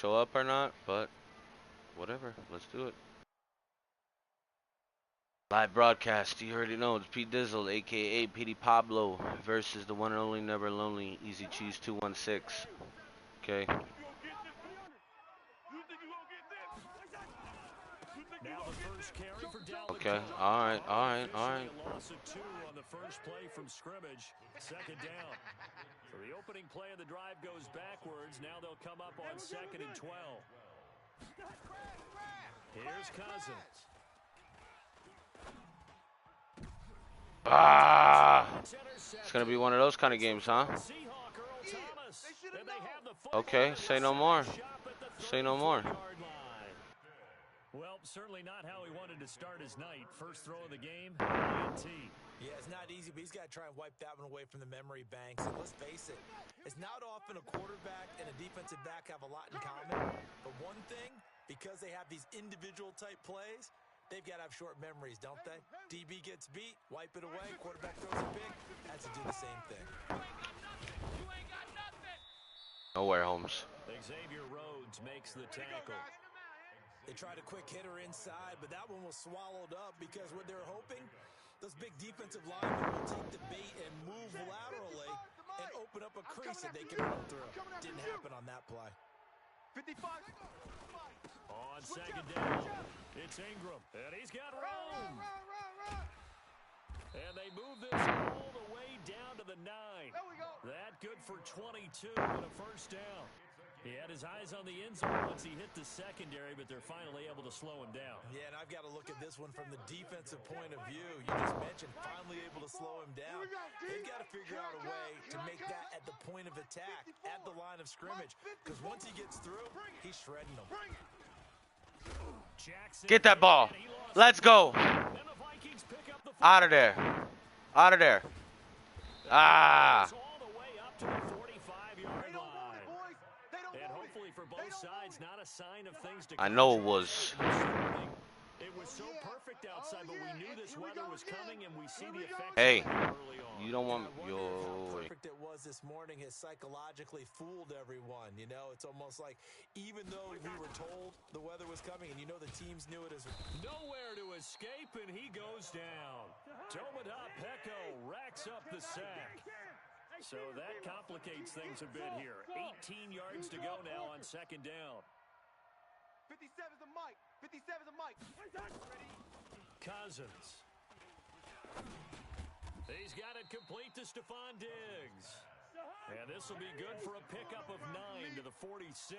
show up or not, but whatever. Let's do it. Live broadcast. You already know it's Pdizzell, aka PD Pablo, versus the one and only, never lonely, Easy Cheese 216. Okay. Okay. All right. Loss of 2 on the first play from scrimmage. Second down. So the opening play of the drive goes backwards. Now they'll come up on 2nd and 12. Here's Cousins. It's gonna be one of those kind of games, huh? Okay. Say no more. Say no more. Well, certainly not how he wanted to start his night. First throw of the game, INT. Yeah, it's not easy, but he's got to try and wipe that one away from the memory banks. And let's face it, it's not often a quarterback and a defensive back have a lot in common. But one thing, because they have these individual type plays, they've got to have short memories, don't they? DB gets beat, wipe it away, quarterback throws a pick, has to do the same thing. Nowhere, Holmes. Xavier Rhodes makes the tackle. They tried a quick hitter inside, but that one was swallowed up because what they're hoping, those big defensive linemen will take the bait and move laterally and open up a crease that they can run through. Didn't happen on that play. 55. On second down, it's Ingram, and he's got room. And they move this all the way down to the 9. That good for 22 and a first down. He had his eyes on the end zone once he hit the secondary, but they're finally able to slow him down. Yeah, and I've got to look at this one from the defensive point of view. You just mentioned finally able to slow him down. They've got to figure out a way to make that at the point of attack, at the line of scrimmage, because once he gets through, he's shredding them. Get that ball. Let's go. Out of there. Out of there. Ah. For both sides, not a sign of things to I know it was. It was so perfect outside, but we knew this weather was coming, and we see the effects Hey, early on. you don't want How perfect it was this morning has psychologically fooled everyone. You know, it's almost like even though we were told the weather was coming, and you know the teams knew it as well. Nowhere to escape, and he goes down. Tomoda Peko racks up the sack. So that complicates things a bit here. 18 yards to go now on second down. 57's the mic. 57's the mic. Cousins. He's got it complete to Stephon Diggs. And this will be good for a pickup of 9 to the 46.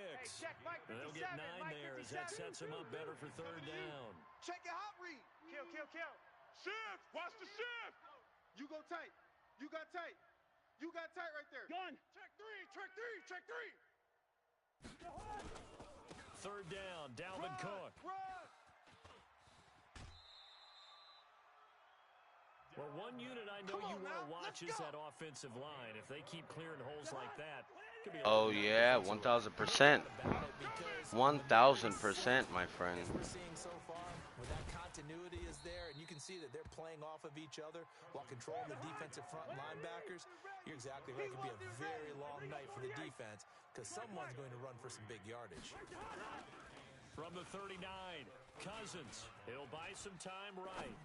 And they'll get 9 there as that sets him up better for third down. Check your hot read. Kill. Shift. Watch the shift. You go tight. You got tight. You got tight right there. Gun. Check three. Third down, Dalvin Cook. Well, one unit I know you want to watch is that offensive line. If they keep clearing holes like that, it could be Oh yeah, 1,000%. 1,000%, my friend. As we're seeing so far, where that continuity is there, and you can see that they're playing off of each other while controlling the defensive front linebackers. You're exactly right. It could be a very long night for the defense because someone's going to run for some big yardage. From the 39, Cousins. He'll buy some time right.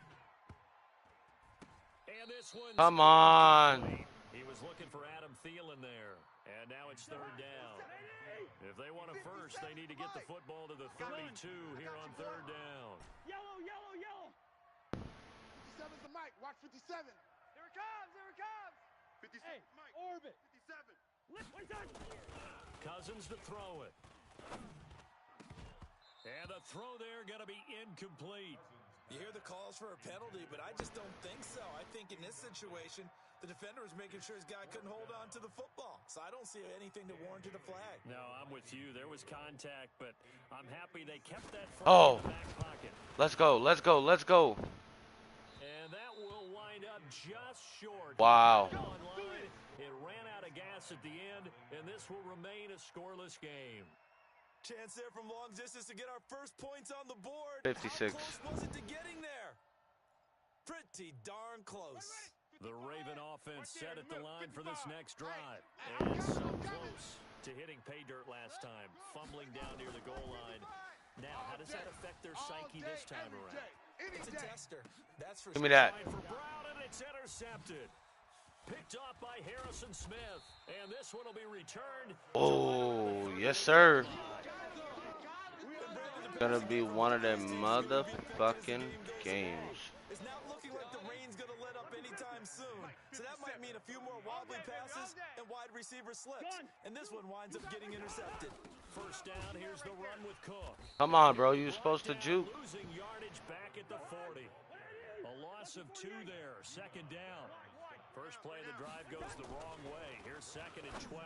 And this one's Come on. He was looking for Adam Thielen there. And now it's third down. If they want a first, they need to get the football to the 32 here on third down. Yellow. 57's the mic. Watch 57. Here it comes. 57. Hey, Mike. Orbit. 57. Cousins to throw it. And the throw there going to be incomplete. You hear the calls for a penalty, but I just don't think so. I think in this situation, the defender was making sure his guy couldn't hold on to the football. So I don't see anything that warranted a flag. No, I'm with you. There was contact, but I'm happy they kept that in the back pocket. Let's go. And that will wind up just short. Wow. It ran out of gas at the end, and this will remain a scoreless game. Chance there from long distance to get our first points on the board. 56. How close was it to getting there? Pretty darn close. The Raven offense set at the line for this next drive. And it's so close. to hitting pay dirt last time, fumbling down near the goal line. Now, how does that affect their psyche this time around? It's a tester. That's for Give me that. For Brown, and it's intercepted. Picked off by Harrison Smith. And this one will be returned. Oh, yes, sir. Gonna be one of them motherfucking games. It's not looking like the rain's going to let up anytime soon. So that might mean a few more wobbly passes and wide receiver slips. And this one winds up getting intercepted. First down, here's the run with Cook. Come on, bro. You were supposed to juke. Losing yardage back at the 40. A loss of 2 there. Second down. First play of the drive goes the wrong way. Here's second and 12.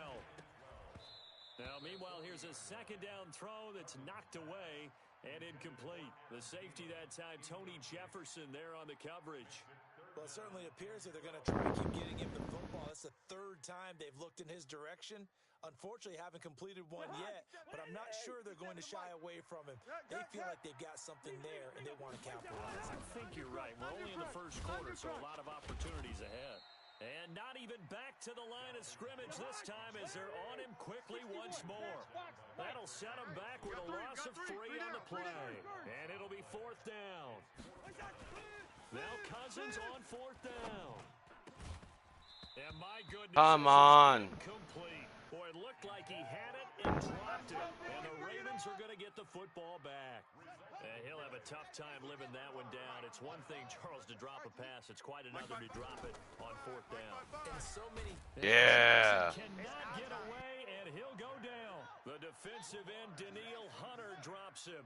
Now, meanwhile, here's a second down throw that's knocked away and incomplete. The safety that time, Tony Jefferson there on the coverage. Well, it certainly appears that they're going to try and keep getting him the football. That's the third time they've looked in his direction. Unfortunately, haven't completed one yet, but I'm not sure they're going to shy away from him. They feel like they've got something there, and they want to capitalize. I think you're right. We're only in the first quarter, so a lot of opportunities ahead. And not even back to the line of scrimmage this time as they're on him quickly once more. That'll set him back with a loss of 3 on the play. And it'll be fourth down. Now Cousins on fourth down. And my goodness, Come on. complete. Boy, it looked like he had it and dropped it. And the Ravens are going to get the football back. And he'll have a tough time living that one down. It's one thing, Charles, to drop a pass. It's quite another to drop it on fourth down. And so many... Yeah. Cannot get away, and he'll go down. The defensive end, Daniil Hunter, drops him.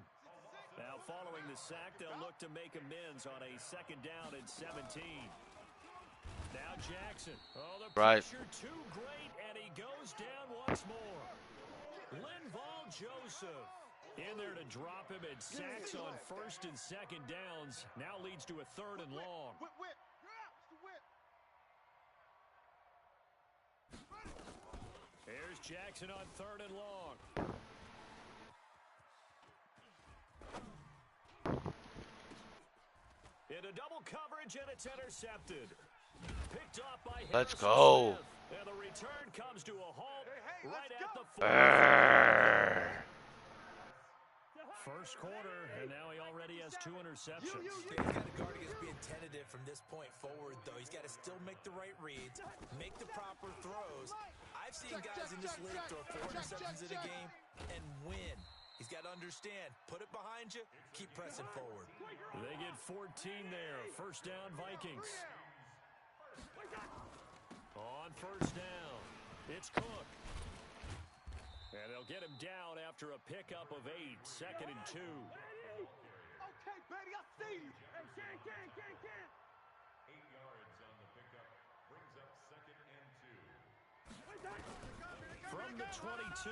Now, following the sack, they'll look to make amends on a second down and 17. Now Jackson. Oh, the pressure too great, and he goes down once more. Linval Joseph in there to drop him, and sacks on first and second downs. Now leads to a third and long. Here's Jackson on third and long. Into double coverage, and it's intercepted. Picked off by Let's Harrison go. Smith. And the return comes to a halt right at the 40. First quarter, and now he already has 2 interceptions. He's got to guard against being tentative from this point forward, though. He's got to still make the right reads, make the proper throws. I've seen guys in this league throw 4 interceptions in a game and win. He's got to understand, put it behind you, keep pressing forward. They get 14 there. First down, Vikings. On first down, it's Cook. And they'll get him down after a pickup of 8, second and 2. Okay, Betty, I see you. Hey, can. 8 yards on the pickup brings up second and 2. From the 22,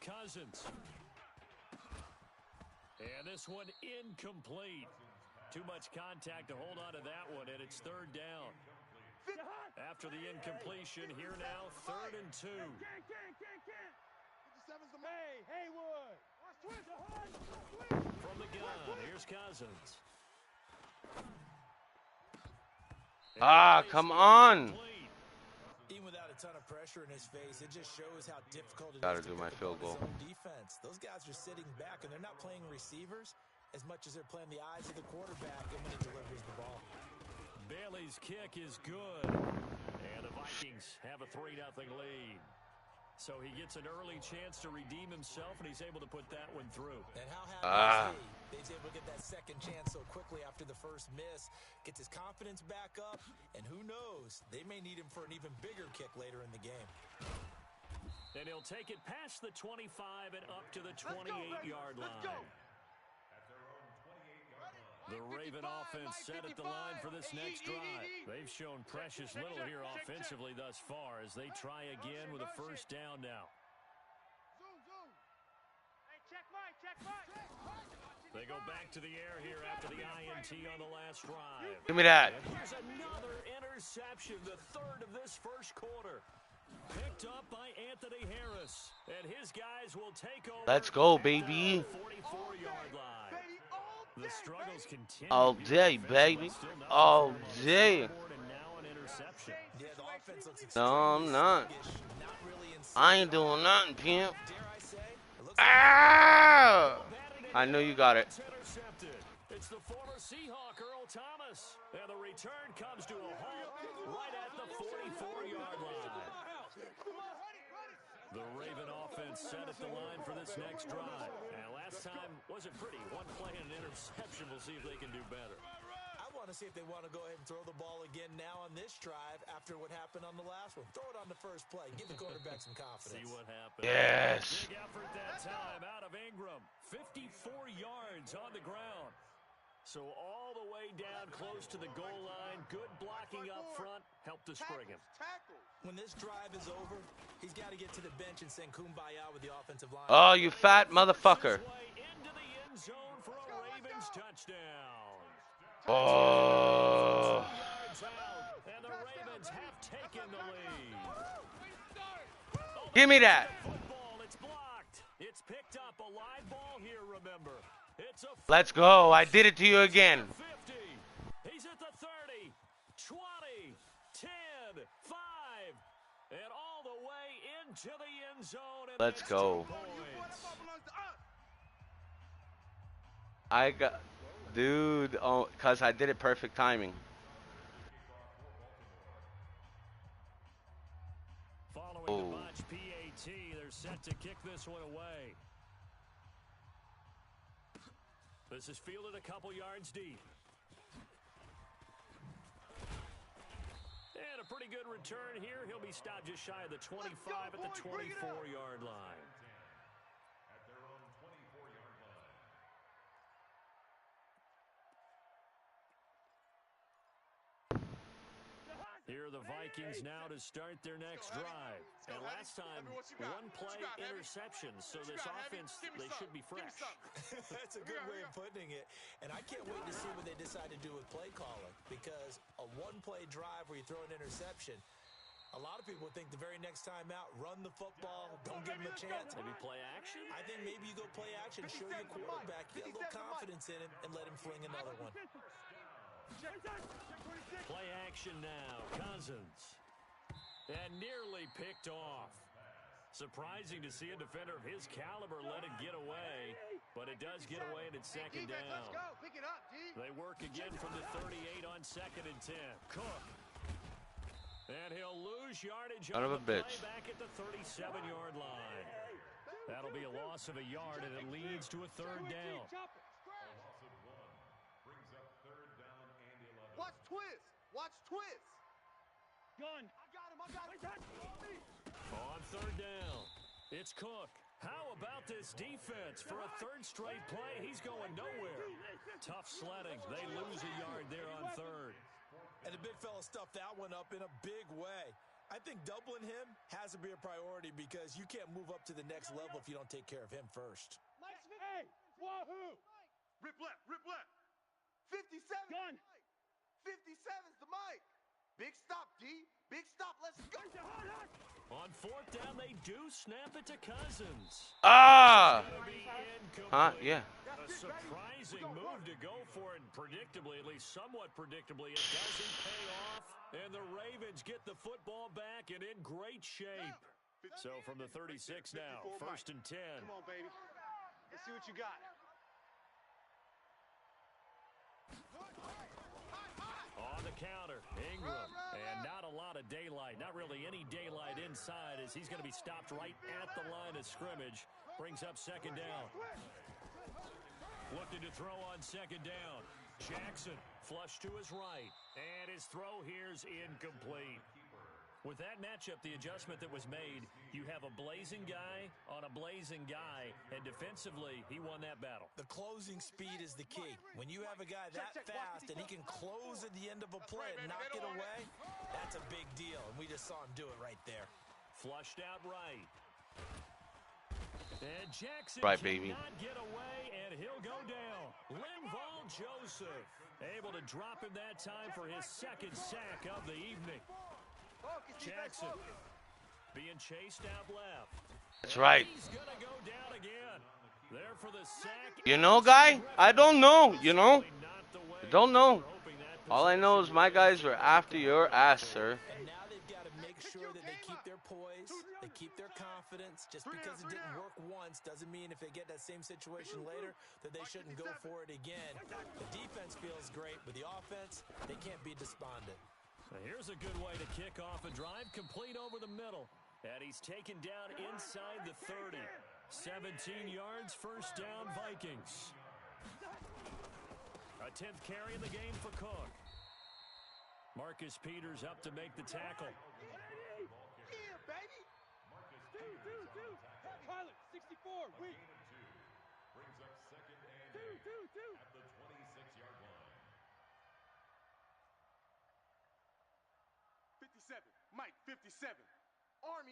Cousins. And this one incomplete. Too much contact to hold on to that one, and it's third down. After the incompletion, here now, third and 2. Hey, Haywood. From the gun, here's Cousins. Come on. Even without a ton of pressure in his face, it just shows how difficult it Gotta is to do my pick field apart his goal. own defense. Those guys are sitting back, and they're not playing receivers as much as they're playing the eyes of the quarterback and when he delivers the ball. Bailey's kick is good. And the Vikings have a 3-0 lead. So he gets an early chance to redeem himself, and he's able to put that one through. And how happy is he? He's able to get that second chance so quickly after the first miss. Gets his confidence back up, and who knows, they may need him for an even bigger kick later in the game. And he'll take it past the 25 and up to the 28-yard line. The Raven offense set at the line for this next drive. They've shown precious little here offensively thus far as they try again with a first down now. They go back to the air here after the INT on the last drive. Give me that. And here's another interception, the third of this first quarter. Picked up by Anthony Harris. And his guys will take over. Let's go, baby. 44-yard line. The struggles continue. All day, baby. All day. And now an interception. Yeah, the offense looks No, I'm not. sluggish, not really and send I it ain't doing off. nothing, pimp. Dare I say, it looks like Ah! I know you got it. It's intercepted. It's the former Seahawk, Earl Thomas. And the return comes to a halt right at the 44-yard line. The Raven offense set at the line for this next drive. And last time wasn't pretty. One play and an interception. We'll see if they can do better. I want to see if they want to go ahead and throw the ball again now on this drive after what happened on the last one. Throw it on the first play. Give the quarterback some confidence. See what happens. Yes. Big effort that time out of Ingram. 54 yards on the ground. So all the way down close to the goal line. Good blocking up front. Helped to spring him. When this drive is over, he's got to get to the bench and sing Kumbaya with the offensive line. Oh, you fat motherfucker. Into the end zone for a Ravens touchdown. Oh. And the Ravens have taken the lead. Give me that. Football, it's blocked. It's picked up. A live ball here, remember. It's a Let's go. I did it to you again. 50. He's at the 30, 20, 10, 5, and all the way into the end zone. And Let's that's go. 2 points. I got, dude. Oh, cause I did it perfect timing. Following Oh. the botch PAT, they're set to kick this one away. This is fielded a couple yards deep. And a pretty good return here. He'll be stopped just shy of the 25 at the 24-yard line. At their own 24-yard line. Here are the Vikings now to start their next drive. And last time, one play interception. So this offense, they should be fresh. That's a good way of putting it. And I can't wait to see what they decide to do with play calling. Because a one-play drive where you throw an interception, a lot of people think the very next time out, run the football, don't give them a chance. Maybe play action? I think maybe you go play action, show your quarterback, get a little confidence in him, and let him fling another one. Play action now. Cousins. And nearly picked off. Surprising to see a defender of his caliber let it get away. But it does get away and it's second down. They work again from the 38 on 2nd and 10. Cook. And he'll lose yardage Son on of a the bitch. play back at the 37-yard line. That'll be a loss of a yard, and it leads to a 3rd down. Brings up 3rd down and 11. Watch twist. Watch twist. Gun. I got him. On 3rd down, it's Cook. How about this defense? For a 3rd straight play, he's going nowhere. Tough sledding. They lose a yard there on 3rd. And the big fella stuffed that one up in a big way. I think doubling him has to be a priority because you can't move up to the next level if you don't take care of him first. Hey, wahoo! Rip left, rip left. 57. Gun. 57's the mic. Big stop, D. Big stop. Let's go. On 4th down, they do snap it to Cousins. Ah. Gonna be incomplete. Huh? Yeah. A surprising move to go for it, predictably, at least somewhat predictably. It doesn't pay off, and the Ravens get the football back and in great shape. So from the 36 now, 1st and 10. Come on, baby. Let's see what you got. On the counter, Ingram, and not a lot of daylight, not really any daylight inside as he's going to be stopped right at the line of scrimmage. Brings up 2nd down. Looking to throw on 2nd down. Jackson flush to his right, and his throw here's incomplete. With that matchup, the adjustment that was made, you have a blazing guy on a blazing guy, and defensively, he won that battle. The closing speed is the key. When you have a guy that fast and he can close at the end of a play and knock it away, that's a big deal, and we just saw him do it right there. Flushed out right. And Jackson Right, baby. cannot get away, and he'll go down. Linval Joseph able to drop him that time for his 2nd sack of the evening. Jackson being chased out left. That's right. He's gonna go down again. There for the sack. You know, guy? I don't know. You know? Not the way Don't know. we're hoping that All I know is my guys were after your ass, sir. And now they've got to make sure that they keep their poise, they keep their confidence. Just because it didn't work once doesn't mean if they get that same situation later that they shouldn't go for it again. The defense feels great, but the offense, they can't be despondent. Now here's a good way to kick off a drive, complete over the middle. And he's taken down inside the 30. 17 yards, first down, Vikings. A 10th carry in the game for Cook. Marcus Peters up to make the tackle. Yeah, baby. Two. Pilot, 64, weak. Brings up second and 8 at the 26-yard line. 57, Mike, 57. Army.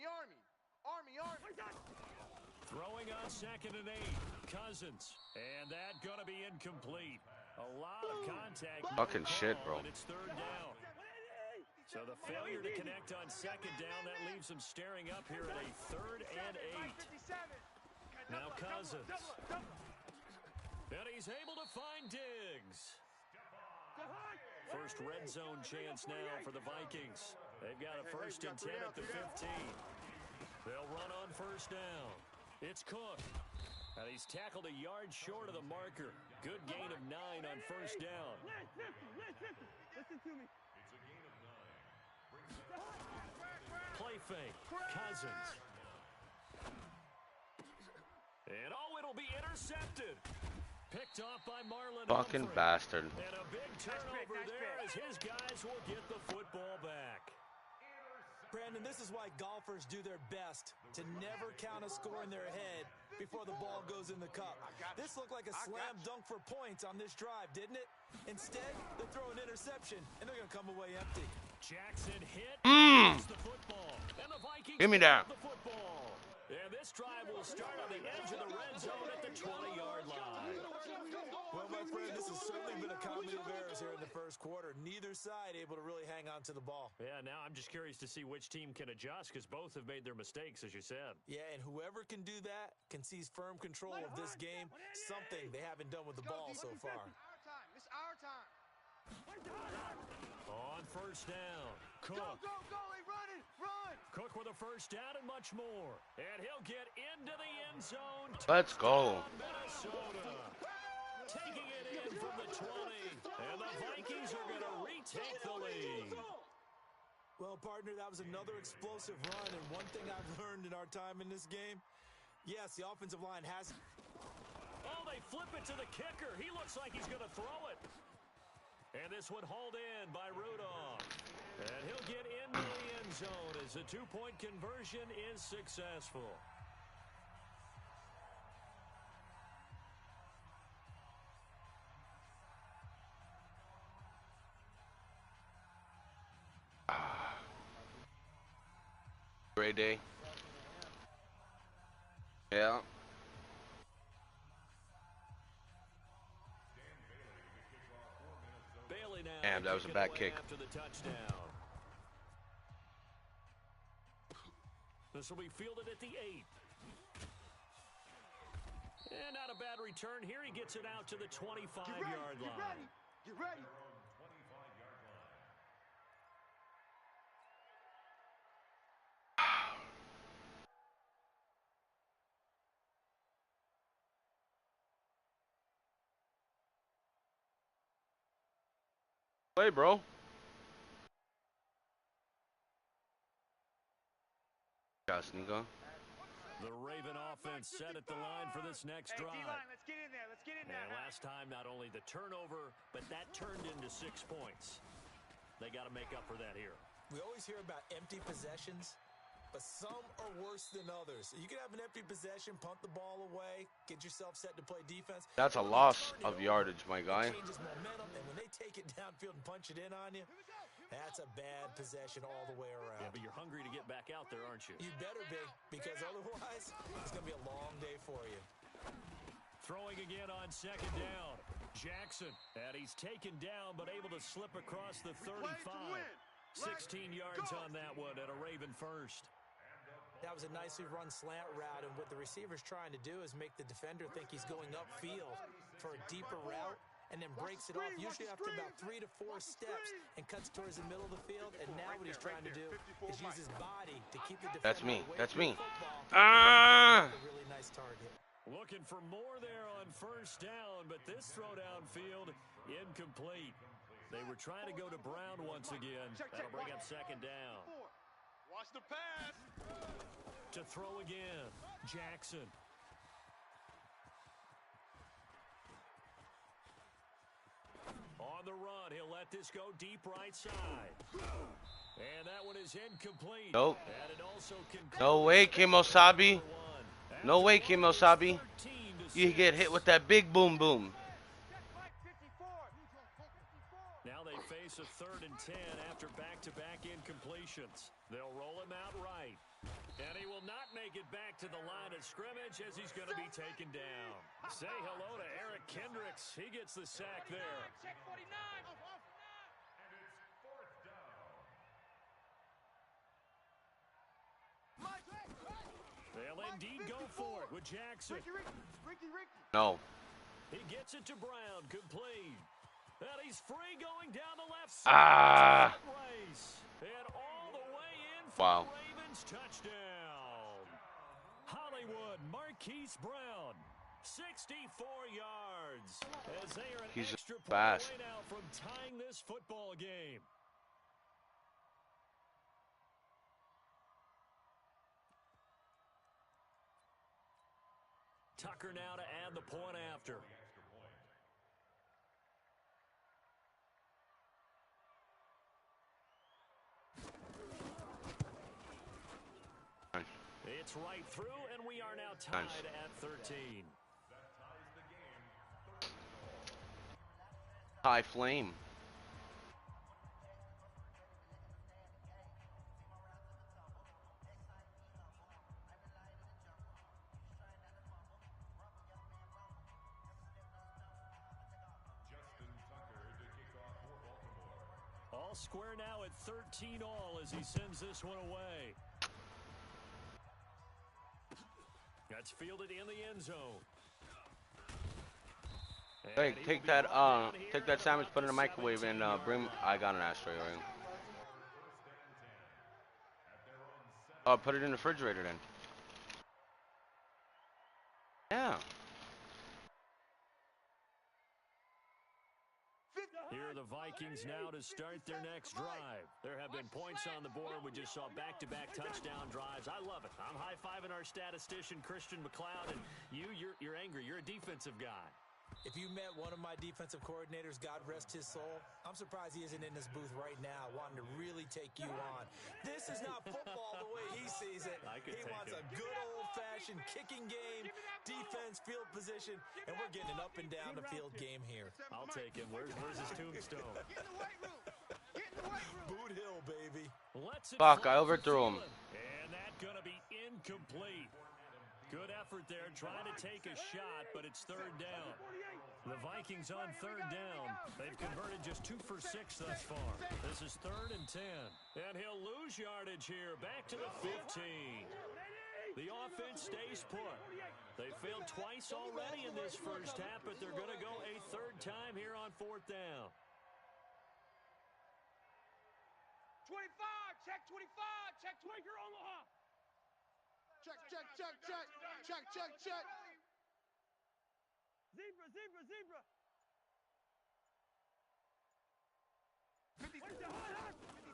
Throwing on second and 8. Cousins. And that going to be incomplete. A lot of contact. Fucking shit, bro. And it's third down. So the failure to connect on second down, that leaves him staring up here at a 3rd and 8. Now Cousins. And he's able to find Diggs. First red zone chance now for the Vikings. They've got a 1st and 10 at the 15. They'll run on first down. It's Cook. And he's tackled a yard short of the marker. Good gain of 9 on first down. Listen to me. It's a gain of 9. Play fake. Cousins. And it'll be intercepted. Picked off by Marlon Fucking Humphrey. bastard. And a big turnover there as his guys will get the football back. Brandon, this is why golfers do their best to never count a score in their head before the ball goes in the cup. This looked like a slam dunk for points on this drive, didn't it? Instead, they throw an interception, and they're going to come away empty. Jackson hit. The football. And the Vikings Give me that. the football. And this drive will start on the edge of the red zone at the 20-yard line. Well, my friend, this has certainly been a comedy of errors here in the first quarter. Neither side able to really hang on to the ball. Yeah, now I'm just curious to see which team can adjust because both have made their mistakes, as you said. Yeah, and whoever can do that can seize firm control of this game, something they haven't done with the ball so far. It's our time. On first down, Cook. Go, run! Cook with a first down and much more. And he'll get into the end zone. Let's go. Minnesota. Taking it in from the 20. And the Vikings are going to retake the lead. Well, partner, that was another explosive run, and one thing I've learned in our time in this game, yes, the offensive line has... Oh, they flip it to the kicker. He looks like he's going to throw it. And this one hauled in by Rudolph. And he'll get into the end zone as the two-point conversion is successful. Great day. Yeah. Bailey now. Damn, that was a bad kick. After the touchdown. This will be fielded at the 8. And not a bad return here. He gets it out to the 25-yard line. Get ready. Play, bro. Nico. The Raven offense set at the line for this next drive. D-line, let's get in there. And last time, not only the turnover, but that turned into 6 points. They got to make up for that here. We always hear about empty possessions, but some are worse than others. You can have an empty possession, punt the ball away, get yourself set to play defense. That's a loss of yardage, my guy. It changes momentum, and when they take it downfield and punch it in on you, that's a bad possession all the way around. Yeah, but you're hungry to get back out there, aren't you? You better be, because otherwise, it's going to be a long day for you. Throwing again on second down. Jackson, and he's taken down, but able to slip across the 35. 16 yards on that one at a Raven first. That was a nicely run slant route, and what the receiver's trying to do is make the defender think he's going upfield for a deeper route, and then breaks it off, usually after about 3 to 4 steps, and cuts towards the middle of the field. And now what he's trying to do is use his body to keep the defender That's me. away That's from me. the football. Ah! A really nice target. Looking for more there on first down, but this throw downfield incomplete. They were trying to go to Brown once again. That'll bring up second down. Watch the pass. To throw again, Jackson. On the run, he'll let this go deep right side. And that one is incomplete. Nope. And it also No way, Kimosabi. No way, Kimosabi. You get hit with that big boom boom. Now they face a 3rd and 10 after back-to-back incompletions. They'll roll him out right. And he will not make it back to the line of scrimmage as he's going to be taken down. Say hello to Eric Kendricks. He gets the sack there. Check 49. They'll indeed go for it with Jackson. No. He gets it to Brown, complete. And he's free going down the left side. Ah. Race. And all the way in for Wow. the Ravens touchdown. Hollywood, Marquise Brown, 64 yards. As they are an He's extra point fast. away now from tying this football game. Tucker now to add the point after. It's right through, and we are now tied at 13. High flame. All square now at 13 all as he sends this one away. That's fielded in the end zone. Hey, take that sandwich, put it in the microwave, and bring. I got an ashtray ring. Put it in the refrigerator then. Yeah. Here are the Vikings now to start their next drive. There have been points on the board. We just saw back-to-back touchdown drives. I love it. I'm high-fiving our statistician, Christian McLeod, and you're angry. You're a defensive guy. If you met one of my defensive coordinators, God rest his soul, I'm surprised he isn't in this booth right now wanting to really take you on. This is not football the way he sees it. He wants a good old-fashioned kicking game, defense, field position, and we're getting an up-and-down the field game here. I'll take him. Where's his tombstone? Boot Hill, baby. Fuck, I overthrew him. And that's going to be incomplete. Good effort there, trying to take a shot, but it's 3rd down. The Vikings on 3rd down. They've converted just 2 for 6 thus far. This is 3rd and 10. And he'll lose yardage here, back to the 15. The offense stays put. They failed twice already in this first half, but they're going to go a 3rd time here on 4th down. 25, check 25, check 20, you're Omaha. Check. Zebra.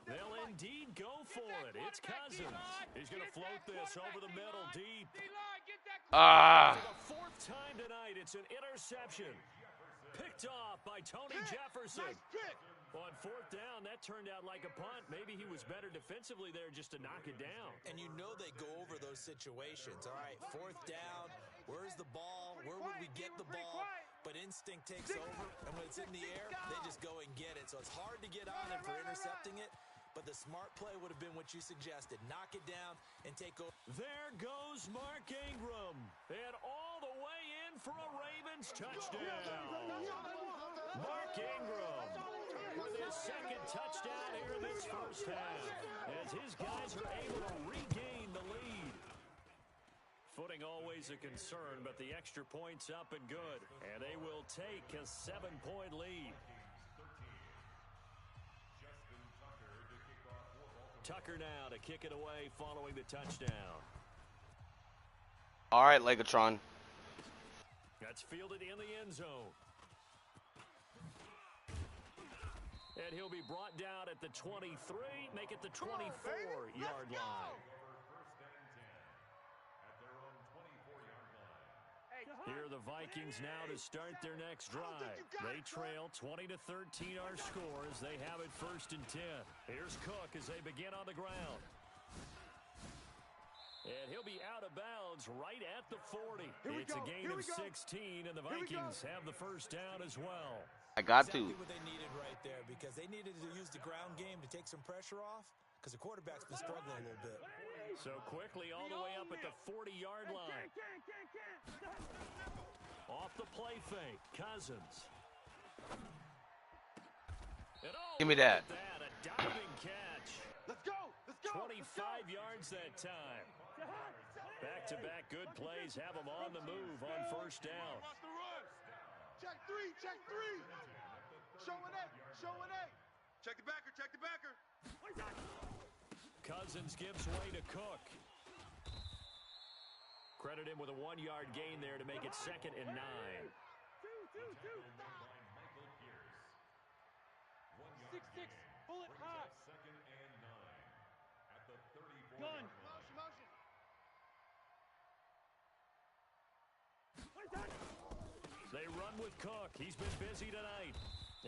They'll indeed go for it. It's Cousins. He's going to float this over the middle deep. Ah. For the 4th time tonight, it's an interception. Picked off by Tony Jefferson. On 4th down, that turned out like a punt. Maybe he was better defensively there just to knock it down. And you know they go over those situations. All right, 4th down, where's the ball? Where would we get the ball? But instinct takes over, and when it's in the air, they just go and get it. So it's hard to get on it for intercepting it, but the smart play would have been what you suggested. Knock it down and take over. There goes Mark Ingram, and all the way in for a Ravens touchdown. Mark Ingram with his 2nd touchdown here in this first half, as his guys are able to regain the lead. Punting always a concern, but the extra point's up and good. And they will take a 7-point lead. Tucker now to kick it away following the touchdown. All right, Legatron. That's fielded in the end zone. And he'll be brought down at the 23, make it the 24-yard line. Here are the Vikings now to start their next drive. They trail 20-13 our score as they have it 1st and 10. Here's Cook as they begin on the ground. And he'll be out of bounds right at the 40. It's a gain of 16, and the Vikings have the first down as well. I got exactly to. what they needed right there, because they needed to use the ground game to take some pressure off, because the quarterback's been struggling a little bit. So quickly all the way up at the 40-yard line. Off the play fake, Cousins. Give me that. A diving catch. Let's go. 25 yards that time. Back-to-back good plays have them on the move on 1st down. Check three. Showing eight. Check the backer. Cousins gives way to Cook. Credit him with a 1-yard gain there to make it 2nd and 9. Six. Pull it high. Gun. They run with Cook. He's been busy tonight.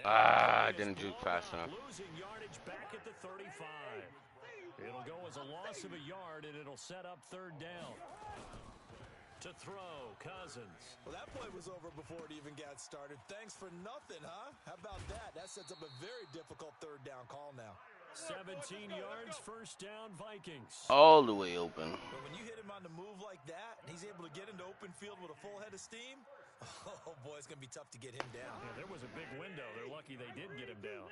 I didn't juke fast enough. Losing yardage back at the 35. It'll go as a loss of a yard, and it'll set up 3rd down. To throw, Cousins. Well, that play was over before it even got started. Thanks for nothing, huh? How about that? That sets up a very difficult 3rd down call now. 17 yards, 1st down, Vikings. All the way open. But when you hit him on the move like that, and he's able to get into open field with a full head of steam, oh, boy, it's going to be tough to get him down. Yeah, there was a big window. They're lucky they did get him down.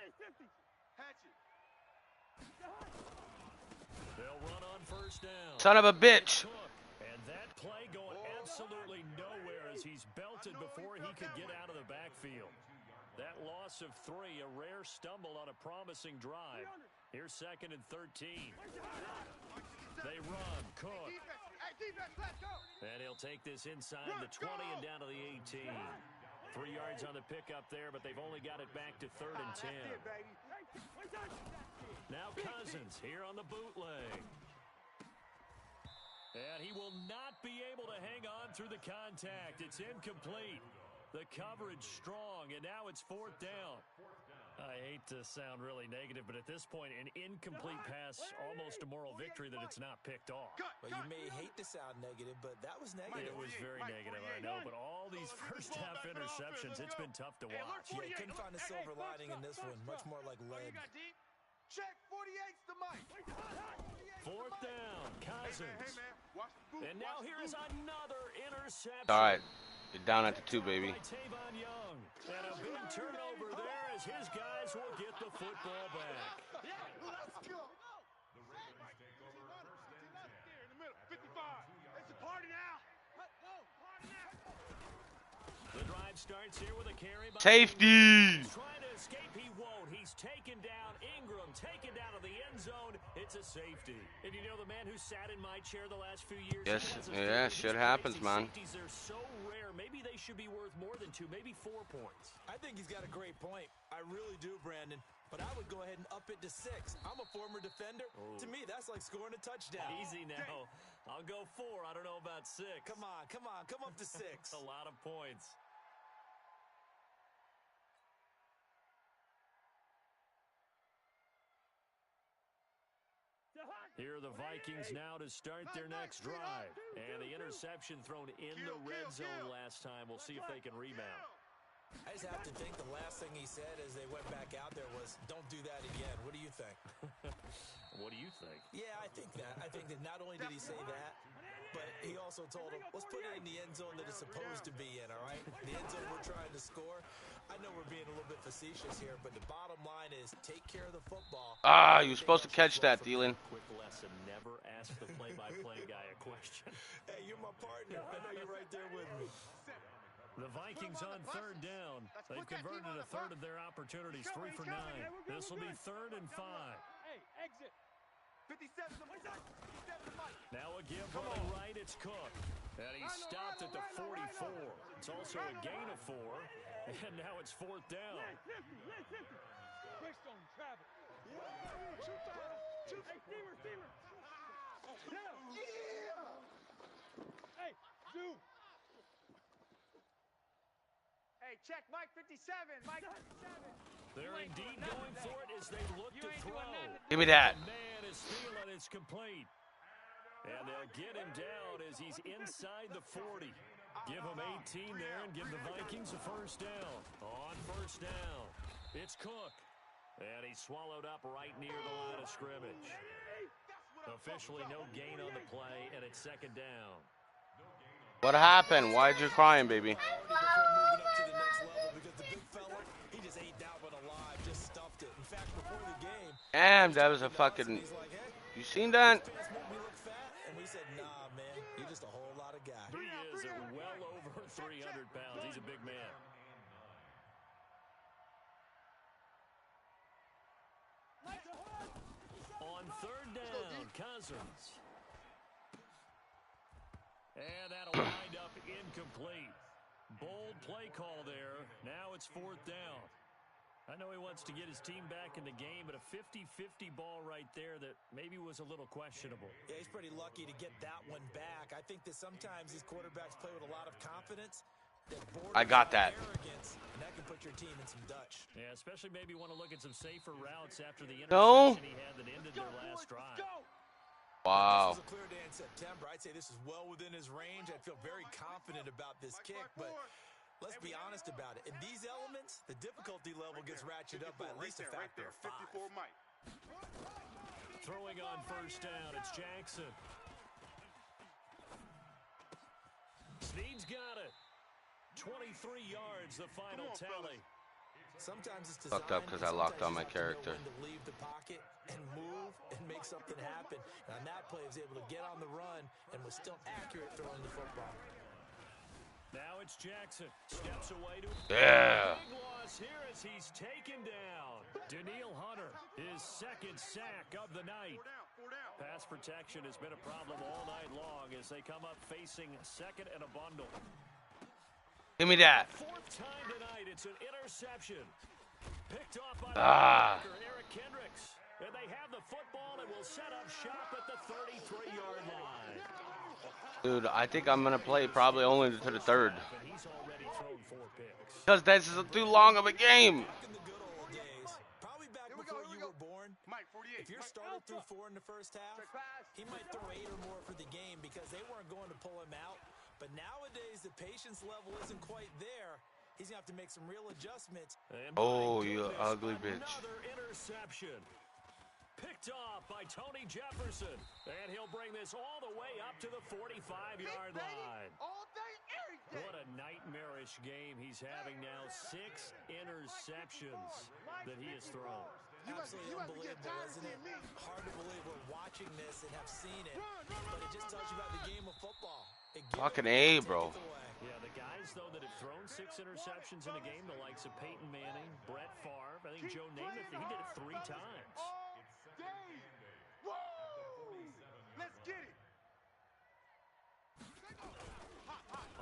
They'll run on 1st down. Son of a bitch. And that play going absolutely nowhere as he's belted before he could get out of the backfield. That loss of 3, a rare stumble on a promising drive. Here's 2nd and 13. They run, Cook. And he'll take this inside the 20 and down to the 18. 3 yards on the pickup there, but they've only got it back to 3rd and 10. Now Cousins here on the bootleg. And he will not be able to hang on through the contact. It's incomplete. The coverage strong, and now it's 4th down. I hate to sound really negative, but at this point, an incomplete pass, almost a moral victory that it's not picked off. Well, you may hate to sound negative, but that was negative. It was very negative, I know, but all these first-half interceptions, it's been tough to watch. Yeah, you couldn't find a silver lining in this one. Much more like lead. Check 48's the mic. 4th down, Cousins. And now here is another interception. All right. You're down at the 2, baby. Tavon Young. And a big turnover there as his guys will get the football back. Let's go. In the middle, 55. It's a party now. The drive starts here with a carry by Safety. He's trying to escape. He won't. He's taken down. Ingram taken down to the end zone. It's a safety. And you know the man who sat in my chair the last few years? Yes, yeah, shit happens, man. Safeties are so rare. Maybe they should be worth more than 2, maybe 4 points. I think he's got a great point. I really do, Brandon. But I would go ahead and up it to 6. I'm a former defender. Oh. To me, that's like scoring a touchdown. Easy now. I'll go 4. I don't know about 6. Come on. Come up to 6. A lot of points. Here are the Vikings now to start their next drive. And the interception thrown in the red zone last time. We'll see if they can rebound. I just have to think the last thing he said as they went back out there was, don't do that again. What do you think? What do you think? Yeah, I think that. I think that not only did he say that, but he also told him, let's put it in the end zone that it's supposed to be in, all right? The end zone we're trying to score. I know we're being a little bit facetious here, but the bottom line is take care of the football. Ah, you were supposed to catch that, Thielen. Quick lesson, never ask the play-by-play guy a question. Hey, you're my partner. I know you're right there with me. The Vikings on third down. They've converted a third of their opportunities, 3 for 9. This will be 3rd and 5. Hey, exit. 57 to Mike. Now a give running right, it's Cook. And he stopped at the 44. It's also a gain of 4. And now it's 4th down. Twist on Travis. Hey, Steamer. Yeah. Hey, dude. Hey, check Mike 57. Mike 57. They're indeed going for it as they look to throw. Give me that. The man is feeling it's complete. And they'll get him down as he's inside the 40. Give him 18 there and give the Vikings a 1st down. On 1st down, it's Cook. And he's swallowed up right near the line of scrimmage. Officially no gain on the play, and it's 2nd down. What happened? Why'd you crying, baby? Before moving up to the next level, because the big fella, he just ate that one alive, just stuffed it. In fact, before the game, Damn, that was a fucking... he's like, hey, You seen that? pants make me look fat? And we said, nah, man, you're just a whole lot of guy. He is well over 300 pounds. He's a big man. On 3rd down, Cousins. And that'll wind up incomplete. Bold play call there. Now it's 4th down. I know he wants to get his team back in the game, but a 50-50 ball right there that maybe was a little questionable. Yeah, he's pretty lucky to get that one back. I think that sometimes these quarterbacks play with a lot of confidence. I got that. Arrogance, and that can put your team in some Dutch. Yeah, especially maybe want to look at some safer routes after the interception he had that ended their last drive. Wow. This was a clear day in September. I'd say this is well within his range. I feel very confident about this kick, but let's be honest about it. In these elements, the difficulty level gets ratcheted up by at least a factor of 5. 54 Mike. Throwing on 1st down, it's Jackson. Snead's got it. 23 yards, the final tally. Sometimes it's Fucked up because I locked on my character. To leave the pocket and move and make something happen. And on that play, he was able to get on the run and was still accurate throwing the football. Now it's Jackson. Steps away to Yeah. big loss here as he's taken down. Daniil Hunter, his 2nd sack of the night. Pass protection has been a problem all night long as they come up facing 2nd and a bundle. Give me that. 4th time tonight, it's an interception. Picked off by Eric Kendricks. And they have the football and will set up shop at the 33-yard line. Dude, I think I'm going to play probably only to the 3rd. And he's already thrown 4 picks. Because this is too long of a game. Back in the good old days, probably back before you were born, Mike 48. if your starter threw 4 in the first half, he might throw 8 or more for the game because they weren't going to pull him out. But nowadays, the patience level isn't quite there. He's going to have to make some real adjustments. Oh, you ugly bitch. Another interception. Picked off by Tony Jefferson. And he'll bring this all the way up to the 45-yard line. All day, every day. What a nightmarish game he's having now. 6 interceptions that he has thrown. Absolutely unbelievable, isn't it? Hard to believe we're watching this and have seen it. But it just tells you about the game of football. Fucking A, bro. Yeah, the guys, though, that have thrown 6 interceptions in a game, the likes of Peyton Manning, Brett Favre, I think Joe Namath, he did it 3 times. Whoa! Let's get it.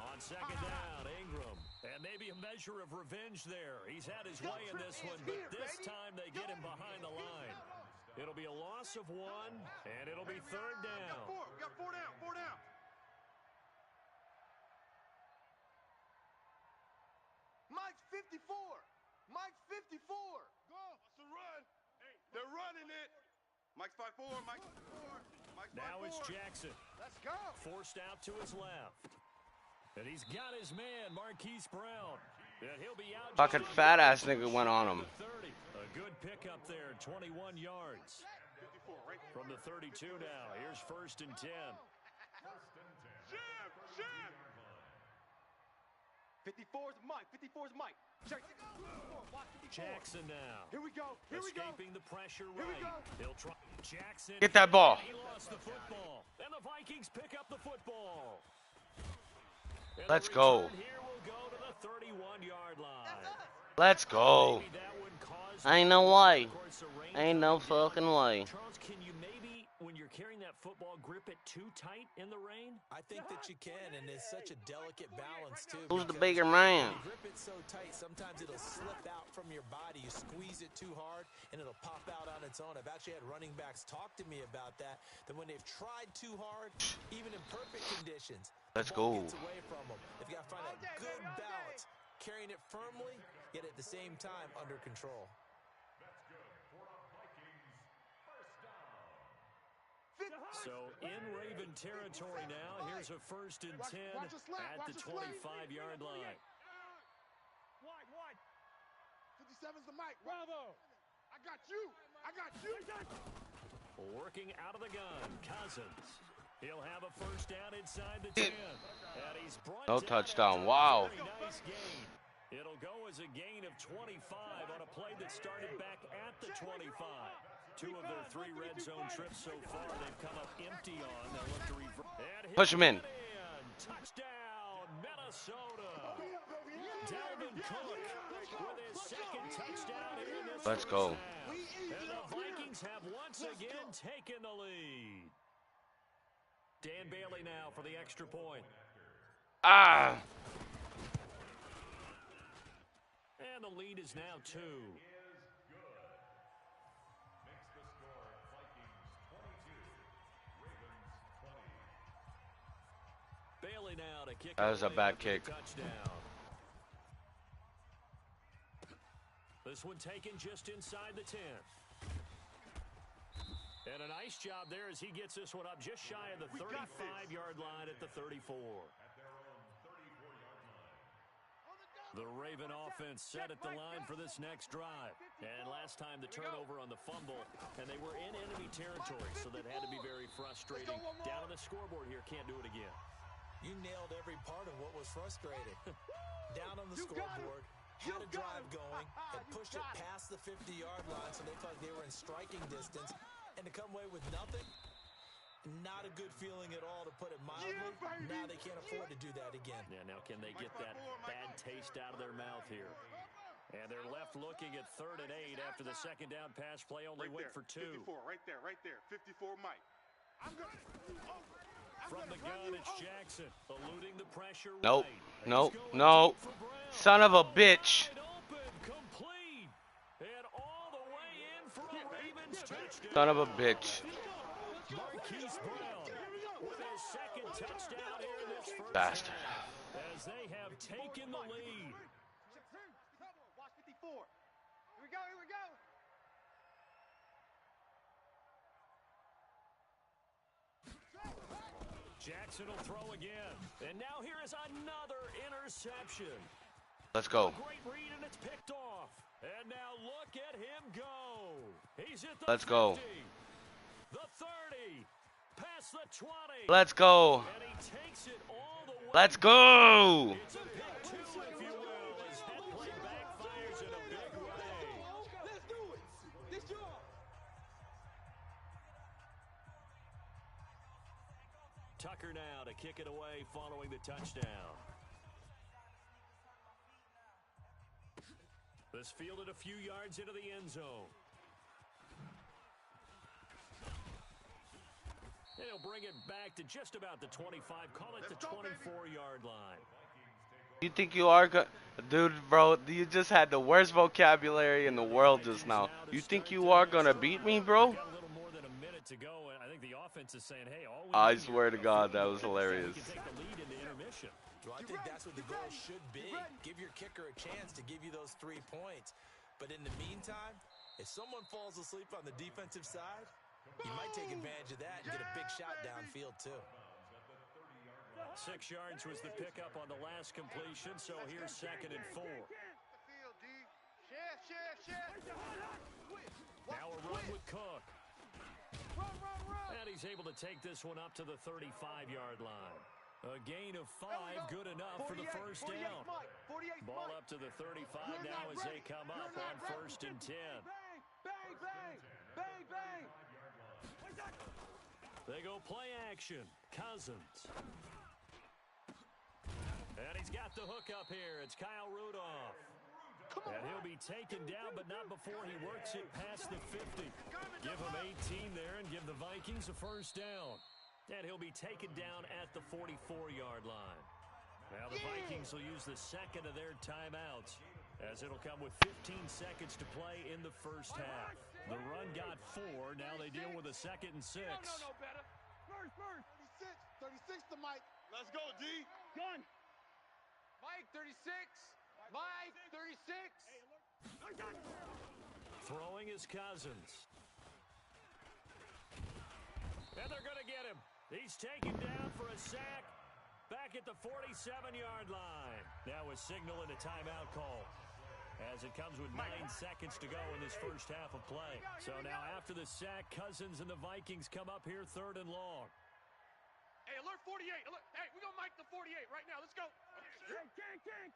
On 2nd down, Ingram. And maybe a measure of revenge there. He's had his way in this one, but this time they get him behind the line. It'll be a loss of 1, and it'll be 3rd down. We got 4 down, 4 down. Mike's 54. Mike's 54. Go. It's a run. They're running it. Mike's 5-4. Mike's 5-4. Mike's 5-4. Now it's Jackson. Let's go. Forced out to his left. And he's got his man, Marquise Brown. And he'll be out. Fucking fat ass nigga went on him. 30. A good pickup there, 21 yards. From the 32 now. Here's 1st and 10. Shift. 54's Mike. 54's Mike. Check. Watch 54. Jackson now. Here we go. Here we go. Escaping the pressure Here we right. go. He'll try. Jackson. Get that ball. He lost the football. And the Vikings pick up the football. And Let's the go. return here will go to the 31-yard line. Let's go. Maybe that one caused Ain't no way. Of course, the rain Ain't no coming down. fucking way. Charles, can you maybe, when you're carrying that football, grip it too tight in the rain? I think that you can, and it's such a delicate balance, too. Who's the because bigger when man? you grip it so tight, sometimes it'll slip out from your body. You squeeze it too hard, and it'll pop out on its own. I've actually had running backs talk to me about that when they've tried too hard, even in perfect conditions, Let's the ball go. gets away from them. They've got to find that good balance, carrying it firmly, yet at the same time under control. So in Raven territory now, here's a 1st and 10 at the 25-yard line. Wide. 57's the mic. Bravo. I got you. I got you. Working out of the gun, Cousins. He'll have a 1st down inside the 10. And he's brought No down touchdown. after a Wow. very nice gain. It'll go as a gain of 25 on a play that started back at the 25. 2 of their 3 red zone trips so far, they've come up empty on. They'll look to reverse. Push him in. Touchdown, Minnesota. Dalvin Cook with his 2nd touchdown here in this Let's first go. half. And the Vikings have once again taken the lead. Dan Bailey now for the extra point. Ah. And the lead is now 2. Bailey now to kick. That was a away bad after kick. the touchdown. This one taken just inside the 10. And a nice job there as he gets this one up just shy of the 35-yard line at the 34. The Raven offense set at the line for this next drive. And last time the turnover on the fumble, and they were in enemy territory, so that had to be very frustrating. Down on the scoreboard here, can't do it again. You nailed every part of what was frustrating. Down on the scoreboard, had a drive going, and pushed it past the 50-yard line so they felt like they were in striking distance. And to come away with nothing, not a good feeling at all, to put it mildly. Now they can't afford to do that again. Yeah, now can they get that bad taste out of their mouth here? And they're left looking at 3rd and 8 after the 2nd down pass play only went for 2. 54, right there. 54 Mike. I'm good. From the gun, it's Jackson, eluding the pressure. Nope. Right. Nope. He's going No. deep for Brown. Son of a bitch. Wide open, complete, and all the way in for a Ravens touchdown. Son of a bitch. Marquise Brown with his 2nd touchdown here in this first Bastard. half, as they have taken the lead. Watch 54. Here we go. Jackson will throw again. And now here is another interception. Let's go. Great read, and it's picked off. And now look at him go. He's at the Let's 50, go. the 30, past the 20. Let's go. And he takes it all the way. Let's go. It's a pick 2, if you will, as head play backfires in a big way. Let's do it. This job. Tucker now to kick it away following the touchdown. This fielded a few yards into the end zone. And he'll bring it back to just about the 25. Call it the 24-yard line. You think you are good? Dude, bro, you just had the worst vocabulary in the world just now. You think you are going to beat me, bro? Got a little more than a minute to go, and I think the offense is saying, hey, all we I need swear here to is a God, field that goal was so hilarious. we can take the lead into intermission. Well, I think that's what the goal should be. Give your kicker a chance to give you those 3 points. But in the meantime, if someone falls asleep on the defensive side, you might take advantage of that and get a big shot downfield, too. 6 yards was the pickup on the last completion, so here's 2nd and 4. Now a run with Cook. And he's able to take this one up to the 35-yard line. A gain of 5, good enough for the first down. Ball up to the 35 now as they come up on 1st and 10. Bang, bang, bang, bang. They go play action. Cousins. And he's got the hook up here. It's Kyle Rudolph. And he'll be taken down, but not before he works it past the 50. Give him 18 there and give the Vikings a first down. And he'll be taken down at the 44-yard line. Now the Vikings will use the second of their timeouts, as it'll come with 15 seconds to play in the first half. The run got 4. Now they deal with a 2nd and 6. No, better. First. 36 to Mike. Let's go, D. Gun. Mike, 36. Mike, 36. Throwing is Cousins. And they're going to get him. He's taken down for a sack back at the 47-yard line. Now a signal and a timeout call, as it comes with 9 seconds to go in this first half of play. So now after the sack, Cousins and the Vikings come up here 3rd and long. Hey, alert 48. Alert. Hey, we're going to mic the 48 right now. Let's go. Hey, can't.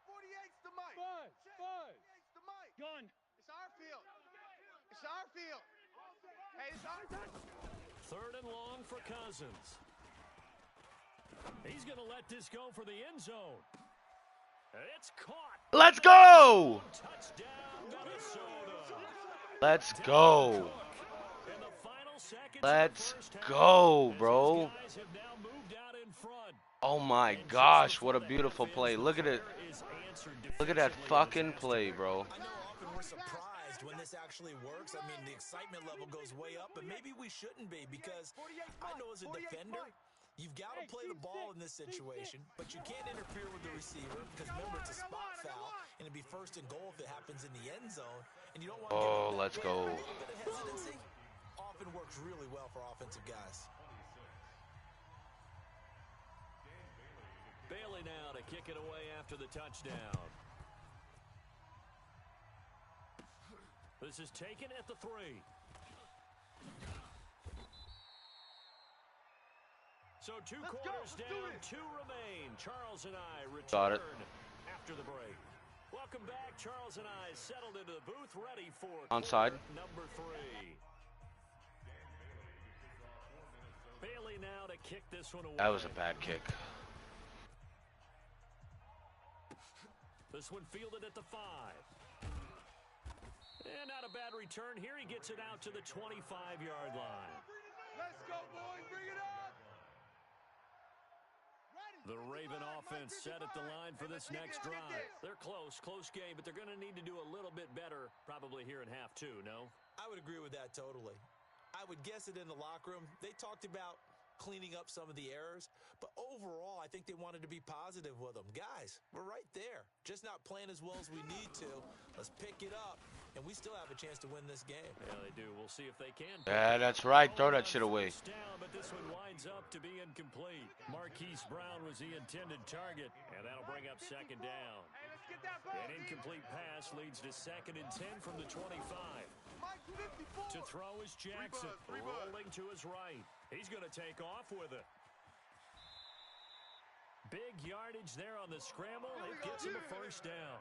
48's the mic. Buzz. 48's the mic. Gun. It's our field. Hey, it's our time. 3rd and long for Cousins. He's going to let this go for the end zone. It's caught. Let's go. Touchdown, Minnesota. Let's go. In the final seconds Let's of the first half, go, as bro. these guys have now moved out in front. Oh my gosh, what a beautiful play. Look at it. Look at that fucking play, bro. I know often we're surprised when this actually works. I mean, the excitement level goes way up, but maybe we shouldn't be, because I know as a defender, you've got to play the ball in this situation, but you can't interfere with the receiver, because remember, it's a spot foul, and it'd be 1st and goal if it happens in the end zone, and you don't want to give up that Let's play. go. A little bit of hesitancy often works really well for offensive guys. Bailey now to kick it away after the touchdown. This is taken at the 3. So 2 quarters down, 2 remain. Charles and I return after the break. Welcome back. Charles and I settled into the booth, ready for Onside. number 3. Bailey now to kick this one away. That was a bad kick. This one fielded at the 5. And not a bad return here. He gets it out to the 25-yard line. Let's go, boys. Bring it up. The Raven offense set at the line for this next drive. They're close game, but they're going to need to do a little bit better probably here in half 2, no? I would agree with that totally. I would guess it in the locker room. They talked about cleaning up some of the errors, but overall, I think they wanted to be positive with them. Guys, we're right there. Just not playing as well as we need to. Let's pick it up, and we still have a chance to win this game. Yeah, they do. We'll see if they can. Yeah, that's right. Throw that shit away. Down, but this one winds up to be incomplete. Marquise Brown was the intended target, and that'll bring up 2nd down. An incomplete pass leads to 2nd and 10 from the 25. To throw is Jackson, rolling to his right. He's going to take off with it. Big yardage there on the scramble. It gets him a first down.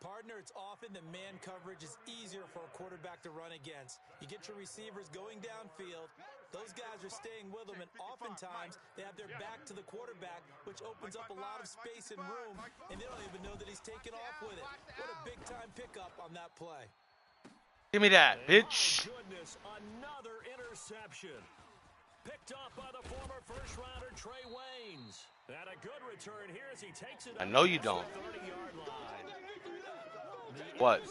Partner, it's often that man coverage is easier for a quarterback to run against. You get your receivers going downfield. Those guys are staying with them, and oftentimes they have their back to the quarterback, which opens up a lot of space and room, and they don't even know that he's taken off with it. What a big-time pickup on that play. Give me that, bitch. Oh, goodness, another interception. Picked off by the former first-rounder Trey Waynes. And a good return here as he takes it. I know you don't. 30-yard line. What?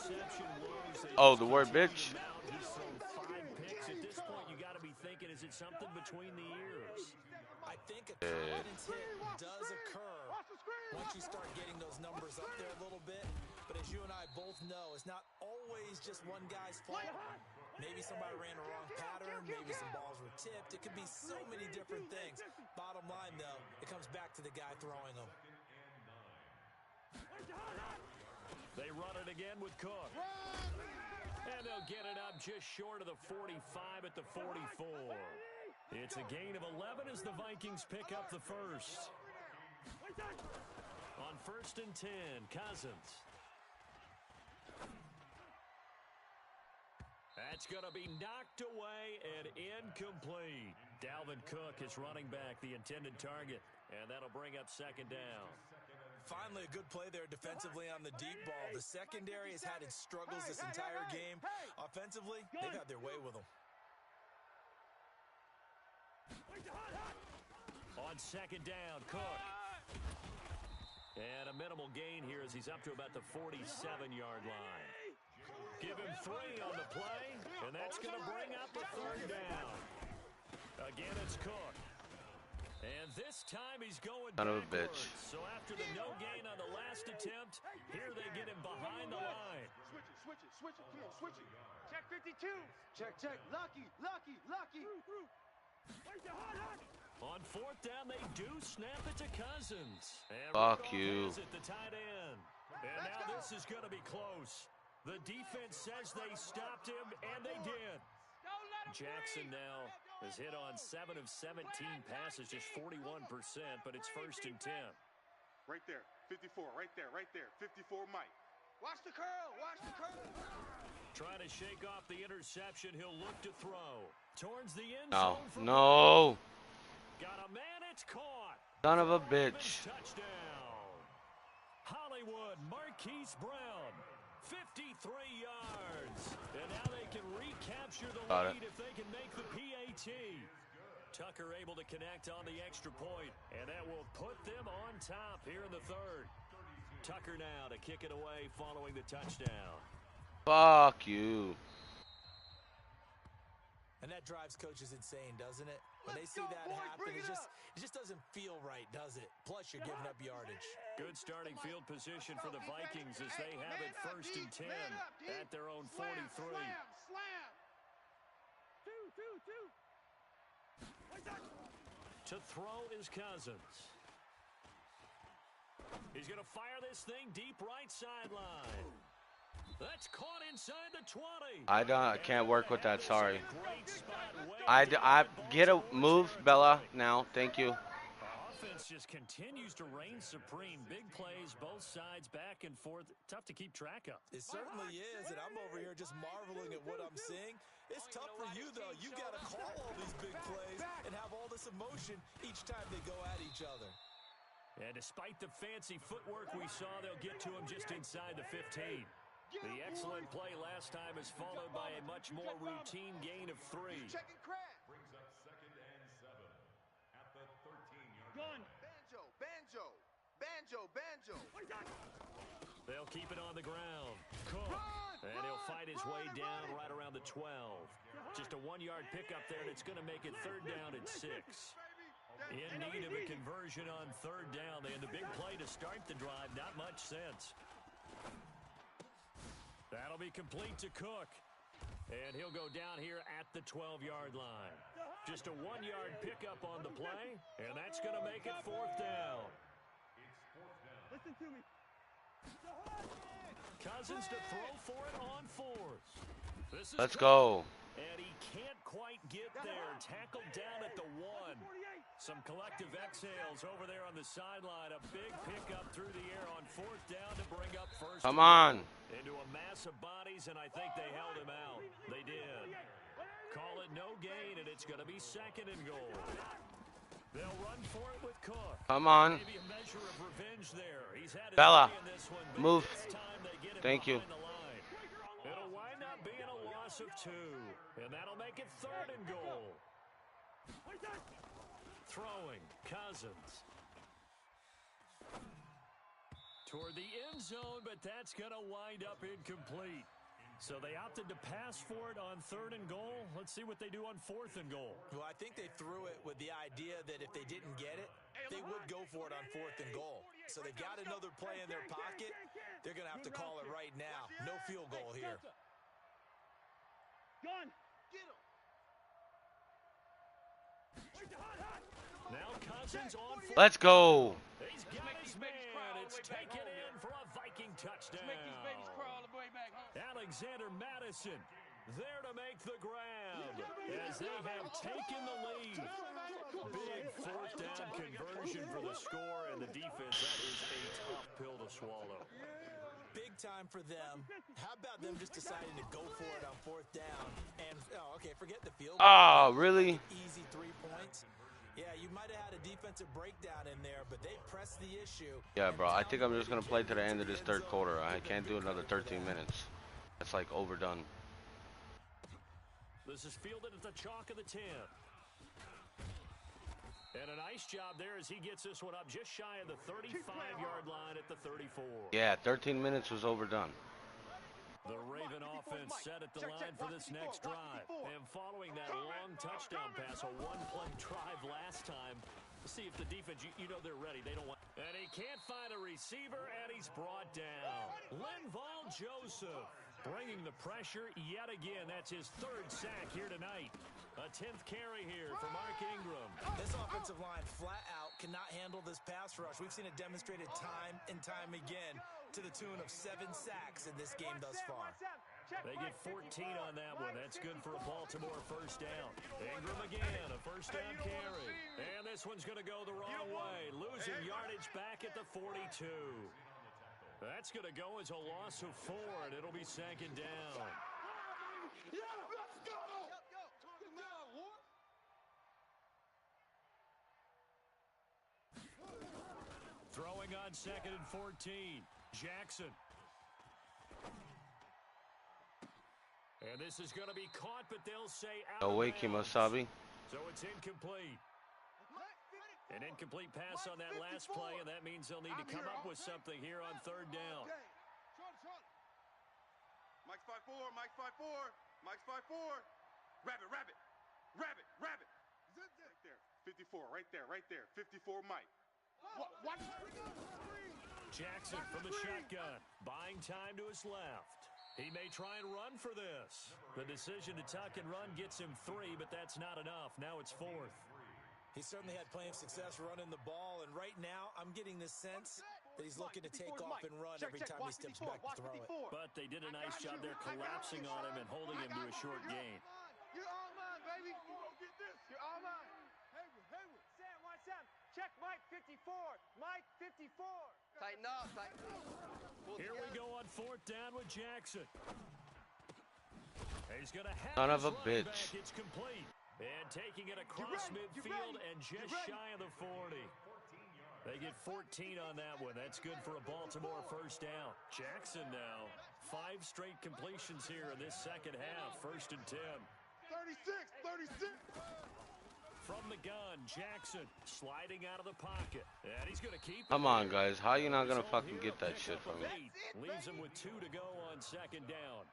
Oh, the word bitch? He's thrown 5 picks. At this point, you got to be thinking, is it something between the ears? I think a confidence hit does occur once you start getting those numbers up there a little bit. But as you and I both know, it's not always just one guy's fault. Maybe somebody ran a wrong pattern. Maybe some balls were tipped. It could be so many different things. Bottom line, though, it comes back to the guy throwing them. They run it again with Cook. And they'll get it up just short of the 45 at the 44. It's a gain of 11 as the Vikings pick up the first. On 1st and 10, Cousins. That's going to be knocked away and incomplete. Dalvin Cook is running back, the intended target, and that'll bring up 2nd down. Finally, a good play there defensively on the deep ball. The secondary has had its struggles this entire game. Offensively, they've had their way with them. On 2nd down, Cook. And a minimal gain here as he's up to about the 47-yard line. Give him 3 on the play, and that's going to bring up a 3rd down. Again, it's Cook. And this time he's going Son of a backwards. bitch. So after the no gain on the last attempt, here they get him behind the line. Switch it. Come on, switch it. Check 52. Check. Lucky. On 4th down, they do snap it to Cousins. And Fuck Rudolph you. has it, the tight end. And now this is going to be close. The defense says they stopped him, and they did. Jackson now has hit on 7 of 17 passes, just 41%, but it's 1st and 10. Right there. 54. Right there. 54, Mike. Watch the curl. Trying to shake off the interception. He'll look to throw. Towards the end No. zone. For No. Got a man. It's caught. Son of a bitch. Touchdown. Hollywood, Marquise Brown. 53 yards. And now they can recapture the Got lead if they can make the PAT. Tucker able to connect on the extra point, and that will put them on top here in the 3rd. Tucker now to kick it away following the touchdown. Fuck you. And that drives coaches insane, doesn't it? When they see that happen, it just doesn't feel right, does it? Plus, you're giving up yardage. Good starting field position for the Vikings as they have it 1st and 10 at their own 43. Slam. Two. To throw is Cousins. He's going to fire this thing deep right sideline. That's caught inside the 20. I can't work with that. Sorry. I get a move, Bella. Now, thank you. Offense just continues to reign supreme. Big plays, both sides, back and forth. Tough to keep track of. It certainly is, and I'm over here just marveling at what I'm seeing. It's tough for you, though. You got to call all these big plays and have all this emotion each time they go at each other. And despite the fancy footwork we saw, they'll get to him just inside the 15. The excellent play last time is followed by a much more routine gain of 3. Brings up 2nd and 7 at the 13-yard line. Banjo. They'll keep it on the ground. Cook. And he'll fight his way down right around the 12. Just a 1-yard pickup there, and it's going to make it 3rd down and 6. In need of a conversion on 3rd down. They had the big play to start the drive. Not much sense. That'll be complete to Cook. And he'll go down here at the 12-yard line. Just a 1-yard pickup on the play, and that's going to make it 4th down. Listen to me. Cousins to throw for it on 4th. Let's go. And he can't quite get there. Tackled down at the 1. Some collective exhales over there on the sideline. A big pickup through the air on 4th down to bring up 1st. Come on. Into a mass of bodies, and I think they held him out. They did. Call it no gain, and it's going to be 2nd and goal. They'll run for it with Cook. Come on. Maybe a measure of revenge there. He's had his Bella, way in this one, but move. this time they get him Thank you. behind the line. It'll wind up being a loss of 2, and that'll make it 3rd and goal. Throwing, Cousins. Toward the end zone, but that's going to wind up incomplete. So they opted to pass for it on 3rd and goal. Let's see what they do on 4th and goal. Well, I think they threw it with the idea that if they didn't get it, they would go for it on 4th and goal. So they've got another play in their pocket. They're going to have to call it right now. No field goal here. Gun. Get him. Now Cousins on. Let's go. He's got his man. It's taken in for a Viking touchdown. Make these babies crawl all the way back home. Alexander Madison, there to make the grab as they have taken the lead. Big fourth down conversion for the score, and the defense, that is a tough pill to swallow. Big time for them. How about them just deciding to go for it on fourth down? And, okay, forget the field goal. Oh, really? Easy 3 points. Yeah, you might have had a defensive breakdown in there, but they pressed the issue. Yeah, bro, I think I'm just going to play to the end of this third quarter. I can't do another 13 minutes. That's like overdone. This is fielded at the chalk of the 10. And a nice job there as he gets this one up just shy of the 35-yard line at the 34. Yeah, 13 minutes was overdone. The Raven offense set at the line for this next drive. And following that long touchdown pass, a one-play drive last time, see if the defense, you know they're ready. They don't want. And he can't find a receiver, and he's brought down. Linval Joseph bringing the pressure yet again. That's his third sack here tonight. A 10th carry here for Mark Ingram. This offensive line flat out cannot handle this pass rush. We've seen it demonstrated time and time again to the tune of 7 sacks in this game thus far. They get 14 on that one. That's good for a Baltimore first down. Ingram again, a first down carry. And this one's going to go the wrong way. Losing yardage back at the 42. That's going to go as a loss of 4, and it'll be second down. Throwing on 2nd and 14. Jackson. And this is going to be caught, but they'll say out No of way, bounds. Kimosabi. So it's incomplete. An incomplete pass on that last play, and that means they'll need to come up with something here on third down. Mike's 5-4, Mike's 5-4, Mike's 5-4. Rabbit. Right there. 54, right there. 54, Mike. What? Jackson from the shotgun, buying time to his left. He may try and run for this. The decision to tuck and run gets him 3, but that's not enough. Now it's 4th. He certainly had plenty of success running the ball, and right now I'm getting the sense that he's looking to take off and run every time he steps back to throw it. But they did a nice job there collapsing on him and holding him to a short gain. You're all mine, baby. You won't get this. You're all mine. Hayward. Sam, watch Sam. Check Mike 54. Mike 54. Tighten up. Here we go on 4th down with Jackson. He's going to have Son of his a running bitch. back. It's complete. And taking it across midfield and just shy of the 40. They get 14 on that one. That's good for a Baltimore first down. Jackson now, 5 straight completions here in this second half. 1st and 10. 36. From the gun, Jackson sliding out of the pocket. And he's going to keep it. Come on, guys. How you not going to Result fucking here, get that pick shit up from of me? 8. Leaves him with 2 to go on second down.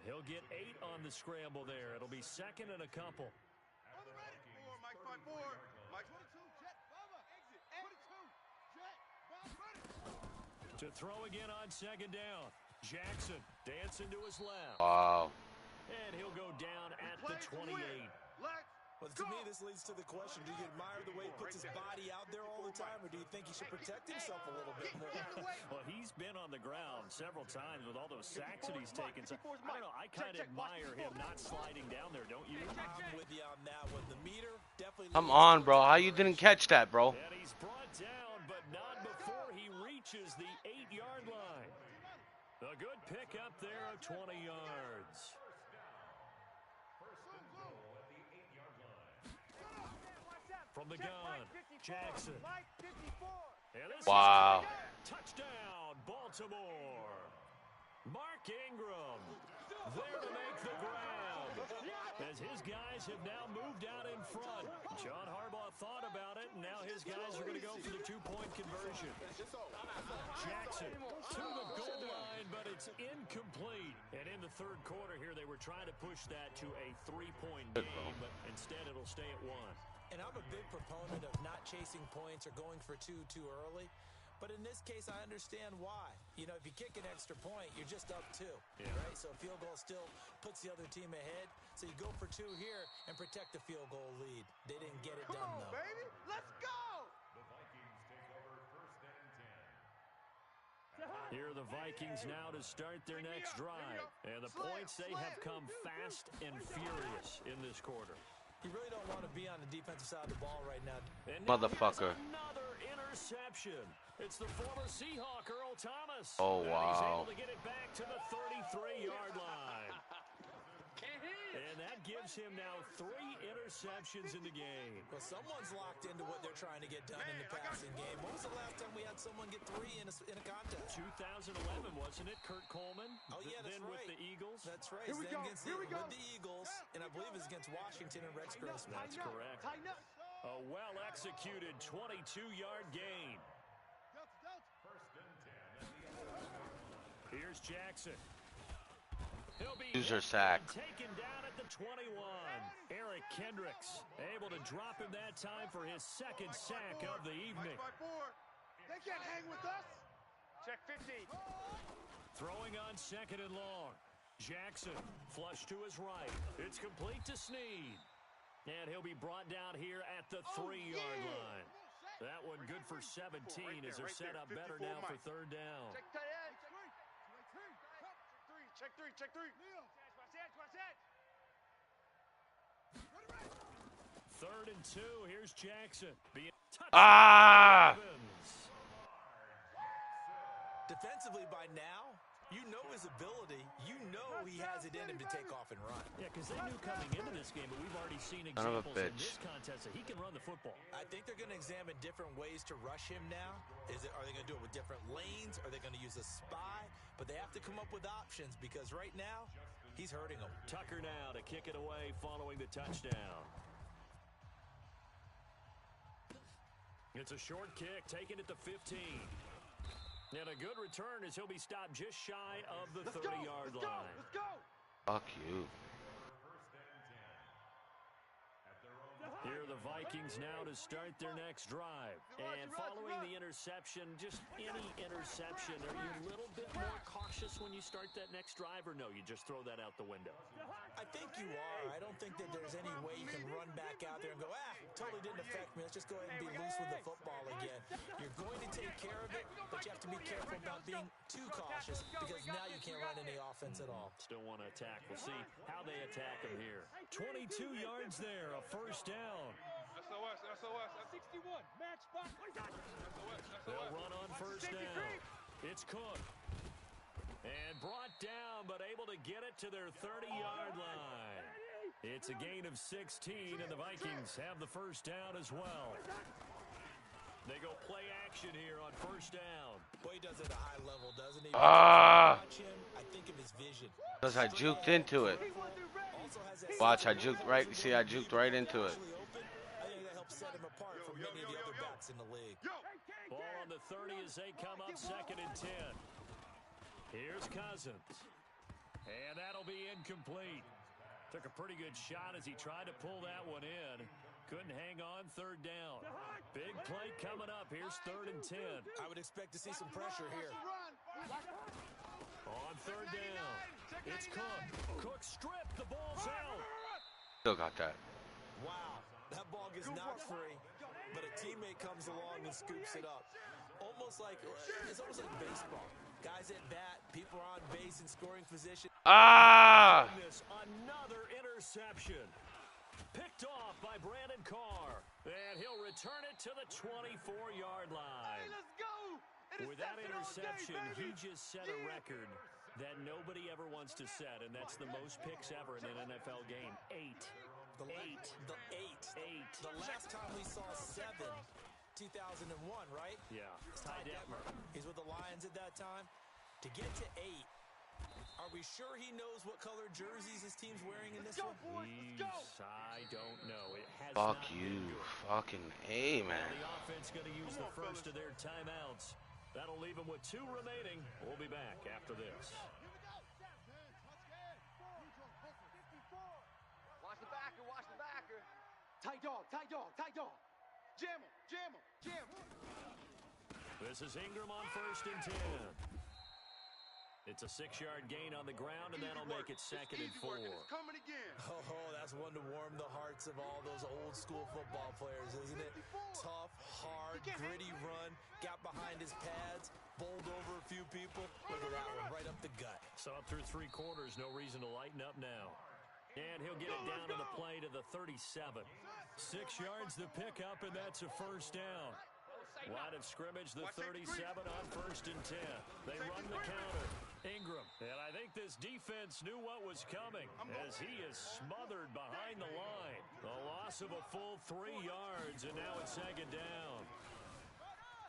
He'll get 8 on the scramble there. It'll be 2nd and a couple. Mike 5-4. Mike 22. Jet. Bubba. Exit. 22. Jet. Bubba. To throw again on second down. Jackson dancing to his left. Wow. And he'll go down at the 28. Well, to me, this leads to the question, do you admire the way he puts his body out there all the time, or do you think he should protect himself a little bit more? Well, he's been on the ground several times with all those sacks that he's taken. So, I don't know, I kind of admire him not sliding down there, don't you? I'm with you on that one. The meter definitely... Come on, bro. How you didn't catch that, bro? And he's brought down, but not before he reaches the 8-yard line. A good pickup there of 20 yards. From the gun, Jackson. And this Wow. is touchdown, Baltimore. Mark Ingram there to make the grab. As his guys have now moved out in front. John Harbaugh thought about it, and now his guys are going to go for the 2-point conversion. Jackson to the goal line, but it's incomplete. And in the third quarter here, they were trying to push that to a 3-point game, but instead it'll stay at 1. And I'm a big proponent of not chasing points or going for 2 too early. But in this case, I understand why. You know, if you kick an extra point, you're just up 2, right? So a field goal still puts the other team ahead. So you go for 2 here and protect the field goal lead. They didn't get it done, though. Baby, let's go! The Vikings take over 1st and 10. Here are the Vikings now to start their next drive. And the points, they have come fast and furious in this quarter. You really don't want to be on the defensive side of the ball right now. And Motherfucker. Another interception. It's the former Seahawk, Earl Thomas. Oh, And wow. he's able to get it back to the 33-yard line. And that gives him now 3 interceptions in the game. Well, someone's locked into what they're trying to get done in the passing game. When was the last time we had someone get 3 in a contest? 2011, wasn't it? Kurt Coleman. Oh, yeah, that's then right. with the Eagles. That's right. Here we go. With the Eagles, and I believe it's against Washington and Rex Grossman. That's correct. A well-executed 22-yard gain. Here's Jackson. He'll be User sack. taken down at the 21. Eric Kendricks able to drop him that time for his second sack of the evening. They can't hang with us. Check 50. Throwing on second and long. Jackson flush to his right. It's complete to Snead. And he'll be brought down here at the 3-yard line. That one good for 17 as they're set up better now for third down. Check tight end. Check three. Check 3. Watch that. Third and 2. Here's Jackson. Ah! Defensively by now, you know his ability. You know he has it in him to take off and run. Yeah, because they knew coming into this game, but we've already seen Son of a examples in bitch. this contest that he can run the football. I think they're going to examine different ways to rush him now. Are they going to do it with different lanes? Are they going to use a spy? But they have to come up with options because right now, he's hurting them. Tucker now to kick it away following the touchdown. It's a short kick, taken at the 15. And a good return as he'll be stopped just shy of the 30-yard line. Let's go. Fuck you. Here are the Vikings now to start their next drive. And following the interception, just any interception, are you a little bit more cautious when you start that next drive, or no, you just throw that out the window? I think you are. I don't think that there's any way you can run back out there and go, totally didn't affect me. Let's just go ahead and be loose with the football again. You're going to take care of it, but you have to be careful about being too cautious because now you can't run any offense at all. Still want to attack. We'll see how they attack him here. 22 yards there, a first down. SOS. 61. Match spot. They'll run on first down. It's Cook. And brought down, but able to get it to their 30-yard line. It's a gain of 16, and the Vikings have the first down as well. They go play action here on first down. Boy, he does it at a high level, doesn't he? Ah! Watch him. I think of his vision. Because I juked into it. Watch, I juked right. See, I juked right into it. I think that helps set him apart from many of the other backs in the league. Ball on the 30 as they come up second and 10. Here's Cousins. And that'll be incomplete. Took a pretty good shot as he tried to pull that one in. Couldn't hang on third down. Big play coming up. Here's third and 10. I would expect to see some pressure here. On third down, it's Cook. Cook stripped. The ball's out. Still got that. Wow, that ball gets knocked free, but a teammate comes along and scoops it up. It's almost like baseball. Guys at bat, people are on base in scoring position. Ah! Another interception. Picked off by Brandon Carr. And he'll return it to the 24-yard line. Let's go. With that interception, he just set a record that nobody ever wants to set, and that's the most picks ever in an NFL game. 8. The last time we saw 7, 2001, right? Yeah. Ty Detmer. He's with the Lions at that time. To get to 8, are we sure he knows what color jerseys his team's wearing in this one? I don't know. It has Fuck not you. been good. Fucking A, man. The offense going to use the first of their timeouts. That'll leave them with 2 remaining. We'll be back after this. Watch the backer. Tight dog. Jam him. This is Ingram on first and 10. It's a 6-yard gain on the ground, and that'll make it 2nd and 4. It's coming again. Oh, that's one to warm the hearts of all those old-school football players, isn't it? Tough, hard, gritty run, got behind his pads, bowled over a few people. Look at that one, right up the gut. So up through 3 quarters, no reason to lighten up now. And he'll get it down to the play to the 37. 6 yards the pickup, and that's a first down. Line of scrimmage, the 37 on 1st and 10. They run the counter. Ingram. And I think this defense knew what was coming as he is smothered behind the line. A loss of a full 3 yards, and now it's 2nd down.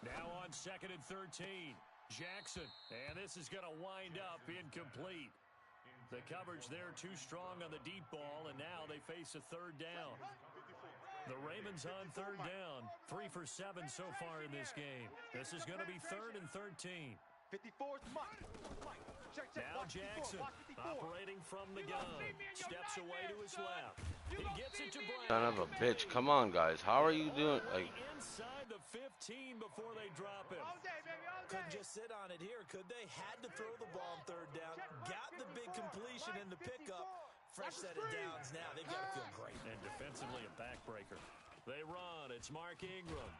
Now on 2nd and 13. Jackson. And this is going to wind up incomplete. The coverage there too strong on the deep ball, and now they face a 3rd down. The Ravens on 3rd down. 3 for 7 so far in this game. This is going to be 3rd and 13. 54's Mike. Now Jackson operating from the gun. Steps away to his left. He gets it to Brown. Son of a bitch. Come on, guys. How are you doing? Like, inside the 15 before they drop him. Couldn't just sit on it here, could they? Had to throw the ball on 3rd down. Got the big completion in the pickup. Fresh set of downs now. They've got to feel great. And defensively a backbreaker. They run. It's Mark Ingram.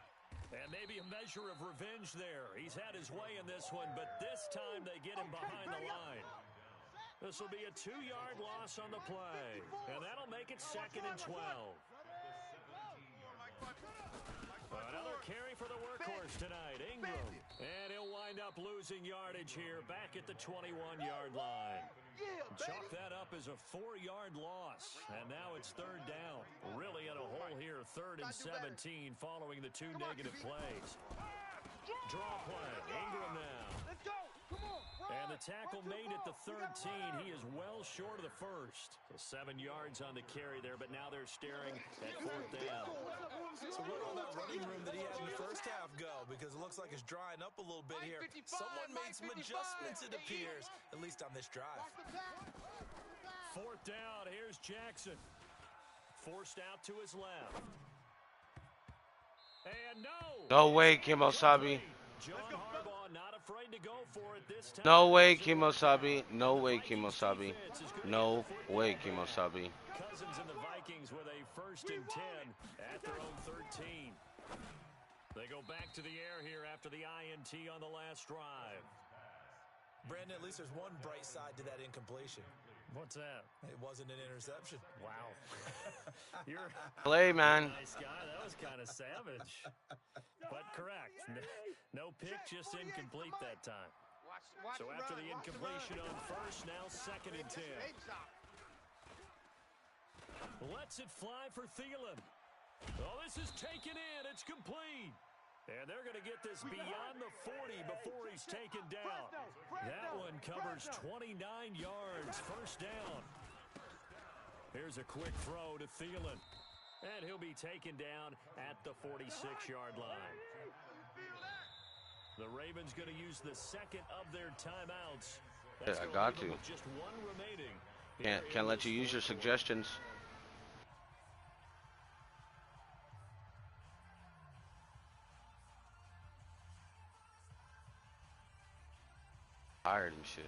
And maybe a measure of revenge there. He's had his way in this one, but this time they get him behind the line. This will be a 2-yard loss on the play. And that'll make it 2nd and 12. Another carry for the workhorse tonight, Ingram. And he'll wind up losing yardage here back at the 21-yard line. Chalk that up as a 4-yard loss. And now it's 3rd down. Really in a hole here, 3rd and 17 following the 2 negative plays. Draw play, Ingram now. Let's go. Come on. And the tackle made at the 13. He is well short of the first. So 7 yards on the carry there, but now they're staring at 4th down. So where will that running room that he had in the first half go? Because it looks like it's drying up a little bit here. Someone made some adjustments, it appears, at least on this drive. 4th down, here's Jackson. Forced out to his left. And no way, Kimosabe. John Harbaugh not afraid to go for it this time. No way, Kimosabe. No way, Kimosabe. No way, Kimosabe. Cousins and the Vikings with a 1st and 10 at their own 13. They go back to the air here after the INT on the last drive. Brandon, at least there's one bright side to that incompletion. What's that? It wasn't an interception. Wow. You're Play, man. nice guy. That was kind of savage. But correct. No pick, just incomplete that time. So after the incompletion on 1st, now 2nd and 10. Lets it fly for Thielen. Oh, this is taken in. It's complete. And they're going to get this beyond the 40 before he's taken down. That one covers 29 yards. 1st down. Here's a quick throw to Thielen. And he'll be taken down at the 46-yard line. The Ravens going to use the 2nd of their timeouts. I got to. Just 1 remaining. Can't let you use your suggestions. Tired and shit.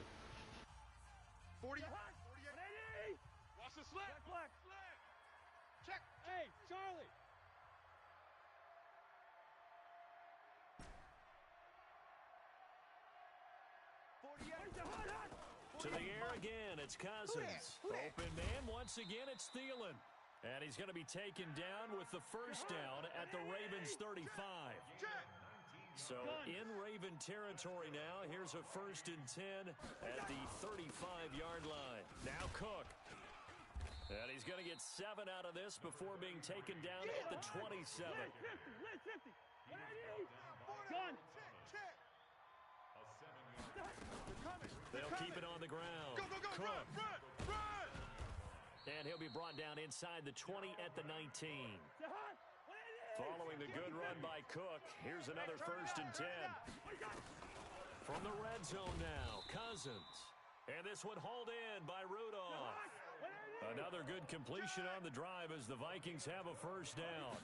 40. 48. Watch the slip. Black. Check. Hey, Charlie. To the air again, it's Cousins. Open man, once again, it's Thielen. And he's going to be taken down with the 1st down at the Ravens 35. So in Raven territory now, here's a 1st and 10 at the 35-yard line. Now Cook. And he's going to get 7 out of this before being taken down at the 27. Gun. They'll keep it on the ground. Go. Cook. Run. And he'll be brought down inside the 20 at the 19. Following the good run by Cook, here's another 1st and 10. From the red zone now, Cousins. And this one hauled in by Rudolph. Another good completion on the drive as the Vikings have a 1st down.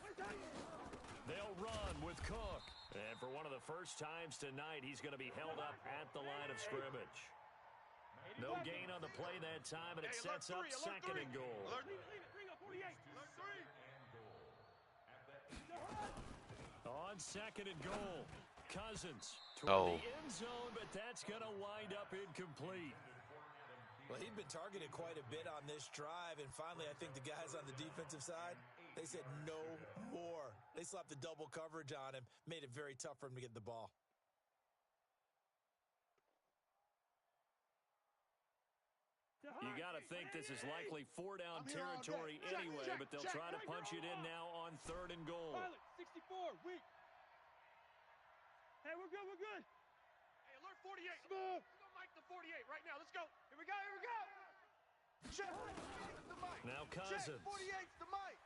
They'll run with Cook. And for one of the first times tonight, he's going to be held up at the line of scrimmage. No gain on the play that time, and it sets up second and goal. Bring up 48. Alert 3. On second and goal, Cousins Oh. toward the end zone, but that's going to wind up incomplete. Well, he'd been targeted quite a bit on this drive, and finally I think the guys on the defensive side, they said no more. They slapped the double coverage on him, made it very tough for him to get the ball. You got to think this is likely four-down territory anyway, but they'll try to punch it in now on third and goal. 64, weak. Hey, we're good, we're good. Hey, alert 48. Smooth. We're going to mic the 48 right now. Let's go. Here we go, here we go. Check. The mic. Now Cousins. 48's the mic.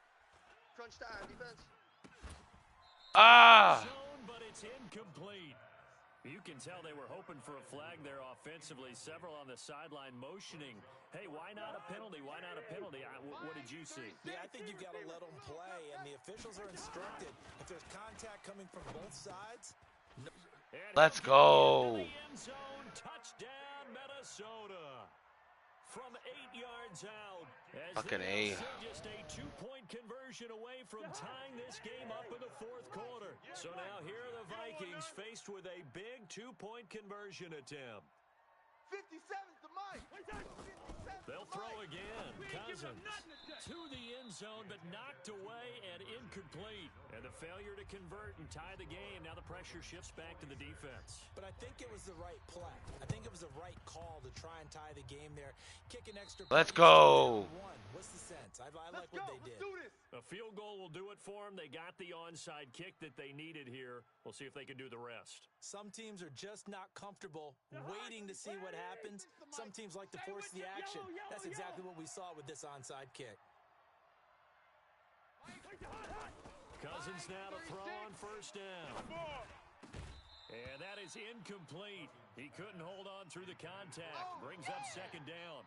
Crunch time, defense. Ah! Zone, but it's incomplete. You can tell they were hoping for a flag there offensively. Several on the sideline motioning. Hey, why not a penalty? Why not a penalty? What did you see? Yeah, I think you've got to let them play, and the officials are instructed. If there's contact coming from both sides, no. Let's go. Into the end zone, touchdown, Minnesota. From 8 yards out. Fucking A. Just a 2-point conversion away from tying this game up in the fourth quarter. So now here are the Vikings faced with a big 2-point conversion attempt. 57's the mic. They'll throw again. Cousins to the end zone, but knocked away and incomplete. And the failure to convert and tie the game. Now the pressure shifts back to the defense. But I think it was the right play. I think it was the right call to try and tie the game there. Kick an extra point. Let's go. What's the sense? I like what they did. Let's do this. A field goal will do it for them. They got the onside kick that they needed here. We'll see if they can do the rest. Some teams are just not comfortable waiting to see what happens. Some teams like to force the action. That's exactly what we saw with this onside kick. Cousins now to throw on first down. And that is incomplete. He couldn't hold on through the contact. Brings up second down.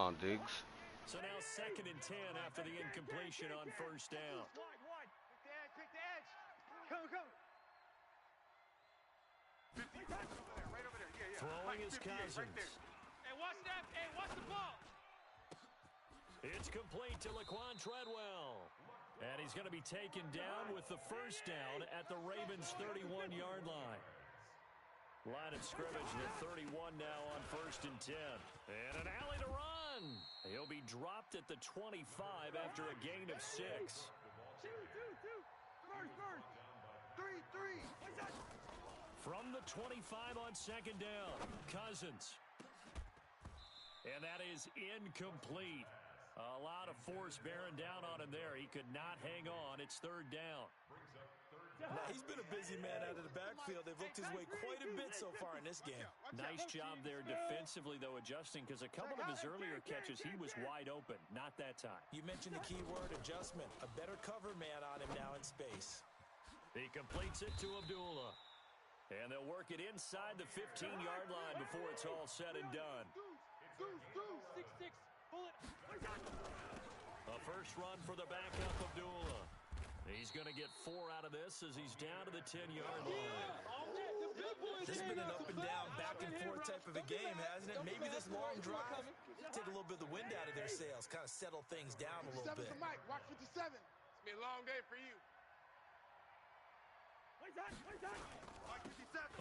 On Diggs. So now second and 10 after the incompletion on first down. Wide. Pick the edge. Come. 50. Right over there. Yeah. Throwing is Cousins. Right there. Hey, watch that. Hey, watch the ball. It's complete to Laquan Treadwell. And he's going to be taken down with the first down at the Ravens' 31-yard line. Line of scrimmage, the 31 now on first and 10. And an alley to run. He'll be dropped at the 25 after a gain of 6. Two. First. 3. From the 25 on second down, Cousins. And that is incomplete. A lot of force bearing down on him there. He could not hang on. It's third down. Now, he's been a busy man out of the backfield. They've looked his way quite a bit so far in this game. Nice job there defensively, though, adjusting, because a couple of his earlier catches, he was wide open. Not that time. You mentioned the key word, adjustment. A better cover man on him now in space. He completes it to Abdullah. And they'll work it inside the 15-yard line before it's all said and done. 6. Pull it. A first run for the backup Abdullah. He's going to get 4 out of this as he's down to the 10-yard line. This has been an up and down, back and forth type of a game, hasn't it? Maybe this long drive take a little bit of the wind out of their sails, kind of settle things down a little bit. Watch 57. It's going to be a long day for you.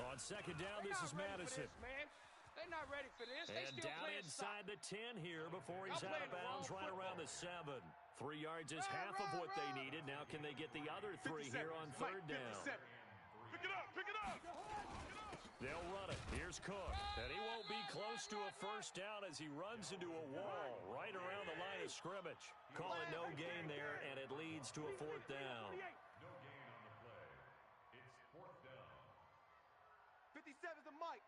On second down, this is Madison. They're not ready for this. And down inside the 10 here before he's out of bounds right around the 7. 3 yards is half of what they needed. Now can they get the other 3 here on third down? Pick it up. They'll run it. Here's Cook. And he won't be close to a first down as he runs into a wall right around the line of scrimmage. Call it no gain there, and it leads to a fourth down. No gain on the play. It's fourth down. 57's the mic.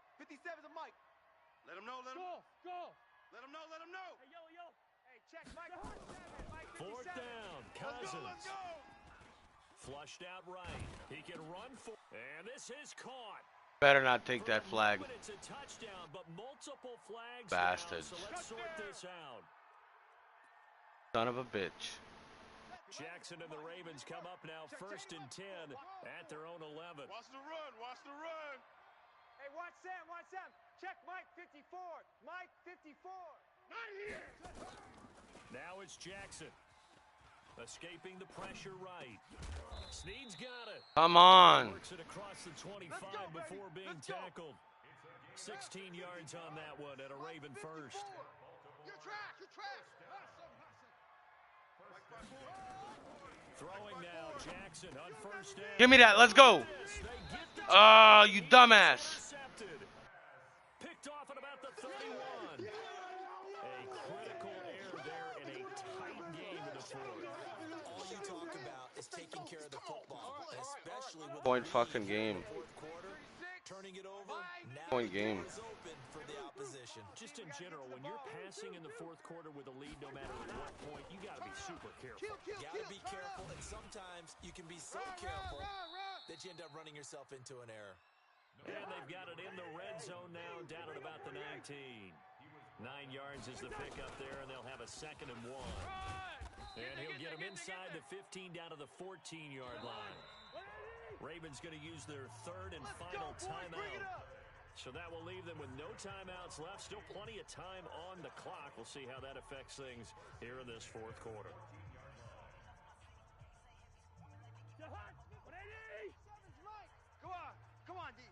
Let him know. Go. Let him know. Hey, yo. Hey, check, Mike. Fourth down. Cousins. Let's go. Flushed out right. He can run for. And this is caught. Better not take that flag. It's a touchdown, but multiple flags. Bastards. Now, so let's sort this out. Son of a bitch. Jackson and the Ravens come up now first and 10 at their own 11. Watch the run. Hey, watch Sam. Check Mike 54. Mike 54. Now it's Jackson. Escaping the pressure right. Snead's got it. Come on. Works it across the 25 before being tackled. 16 yards on that one at a Raven first. You're trash. You're trash. Throwing now, Jackson on first down. Give me that. Let's go. Oh, you dumbass. Picked off at about the 31. A critical error there in a tight game in the fourth. All you talk about is taking care of the football, and especially with Point fucking game. the fourth quarter, turning it over. Now Point the game. door is open for the opposition. Just in general, when you're passing in the fourth quarter with a lead, no matter at what point, you got to be super careful. Got to be careful, and sometimes you can be so careful that you end up running yourself into an error. And they've got it in the red zone now, down at about the 19. 9 yards is the pickup there, and they'll have a 2nd and 1. And he'll get them inside the 15 down to the 14-yard line. Ravens going to use their 3rd and final timeout. So that will leave them with no timeouts left. Still plenty of time on the clock. We'll see how that affects things here in this fourth quarter. Come on, D.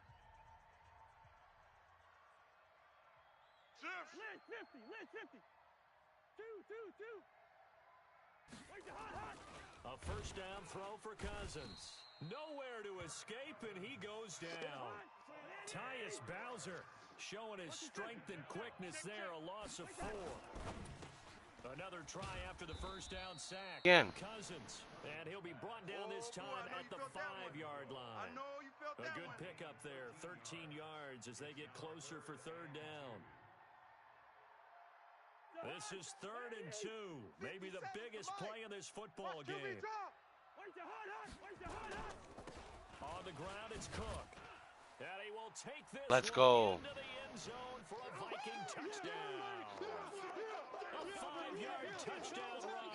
Lynch 50. 2. Where's the hot? A first down throw for Cousins. Nowhere to escape, and he goes down. Tyus Bowser showing his strength and quickness there, a loss of 4. Another try after the first down sack. Again. Cousins, and he'll be brought down this time at the 5-yard line. A good pickup there, 13 yards as they get closer for 3rd down. This is 3rd and 2, maybe the biggest play in this football game. On the ground, it's Cook. And he will take this Let's go. into the end zone for a Viking touchdown. A 5-yard touchdown run.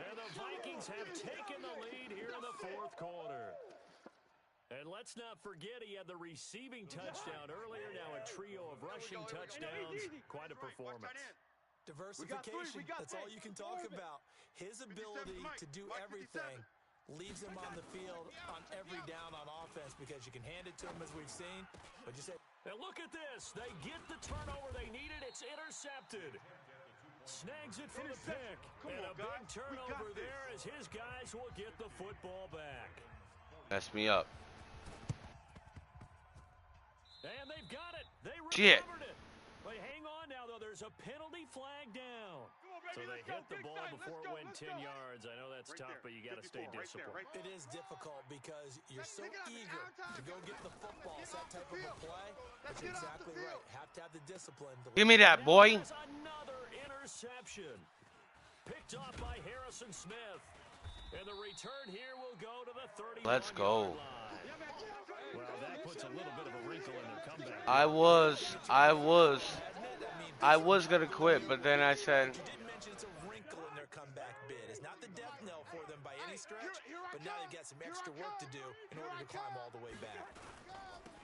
And the Vikings have taken the lead here in the fourth quarter. And let's not forget he had the receiving touchdown earlier. Now a trio of rushing touchdowns. Quite a performance. Diversification, that's all you can talk about. His ability to do everything leaves him on the field on every down on offense because you can hand it to him as we've seen. But you said, and look at this. They get the turnover they needed. It's intercepted. Snags it for the pick. And a big turnover there as his guys will get the football back. Messed me up. And they've got it. They Shit. recovered it. But hang on now, though. There's a penalty flag down. So they hit the ball before it went 10 yards. I know that's tough, but you got to stay disciplined. it is difficult because you're so eager to go get the football. It's that type of a play. But you're exactly right. Have to have the discipline. Give me that, boy. Another interception. Picked off by Harrison Smith. And the return here will go to the 30. Let's go. Well, that puts a little bit of a wrinkle in their comeback. I was gonna quit, but then I said, You did mention it's a wrinkle in their comeback bid. It's not the death knell for them by any stretch, but now they've got some extra work to do in order to climb all the way back.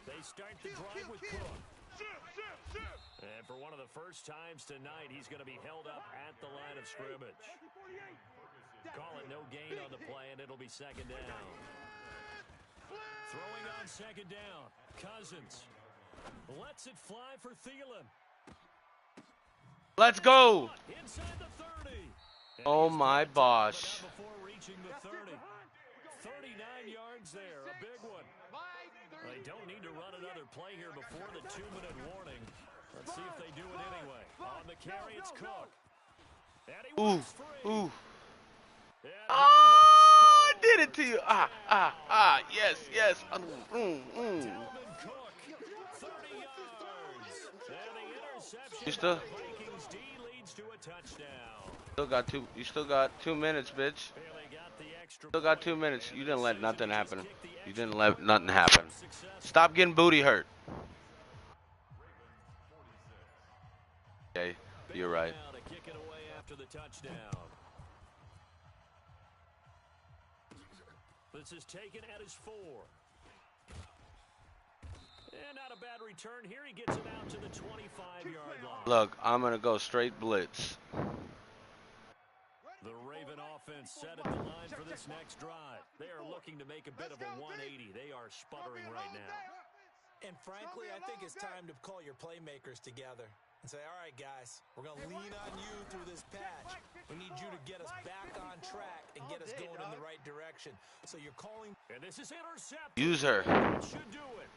They start the drive with Cook. And for one of the first times tonight, he's going to be held up at the line of scrimmage. Call it no gain on the play, and it'll be 2nd down. Throwing on 2nd down. Cousins lets it fly for Thielen. let's go. Inside the 30. Oh my gosh. Before reaching the 30. 39 yards there, a big one. They don't need to run another play here before the 2-minute warning. Let's see if they do it anyway. On the carry, it's Cook. And he Ooh, walks free. ooh. And Ah, I did it to you. Yes. Dalvin Cook, 30 yards. And the interception You still- by the Vikings D leads to a touchdown. You still got 2 minutes, bitch. Well, they got the extra Still got point. 2 minutes. You didn't let nothing happen. Kick the You extra didn't let point. nothing happen. Successful. Stop getting booty hurt. Okay, you're right. Now to kick it away after the touchdown. This is taken at his 4. And out of bad return here. He gets it out to the 25-yard line. Look, I'm going to go straight blitz. The Raven offense set at the line for this next drive. They are looking to make a bit of a 180. They are sputtering right now. And frankly, I think it's time to call your playmakers together and say, all right, guys, we're going to lean on you through this patch. We need you to get us back on track and get us going in the right direction. So you're calling. And this is intercepted. User. That should do it.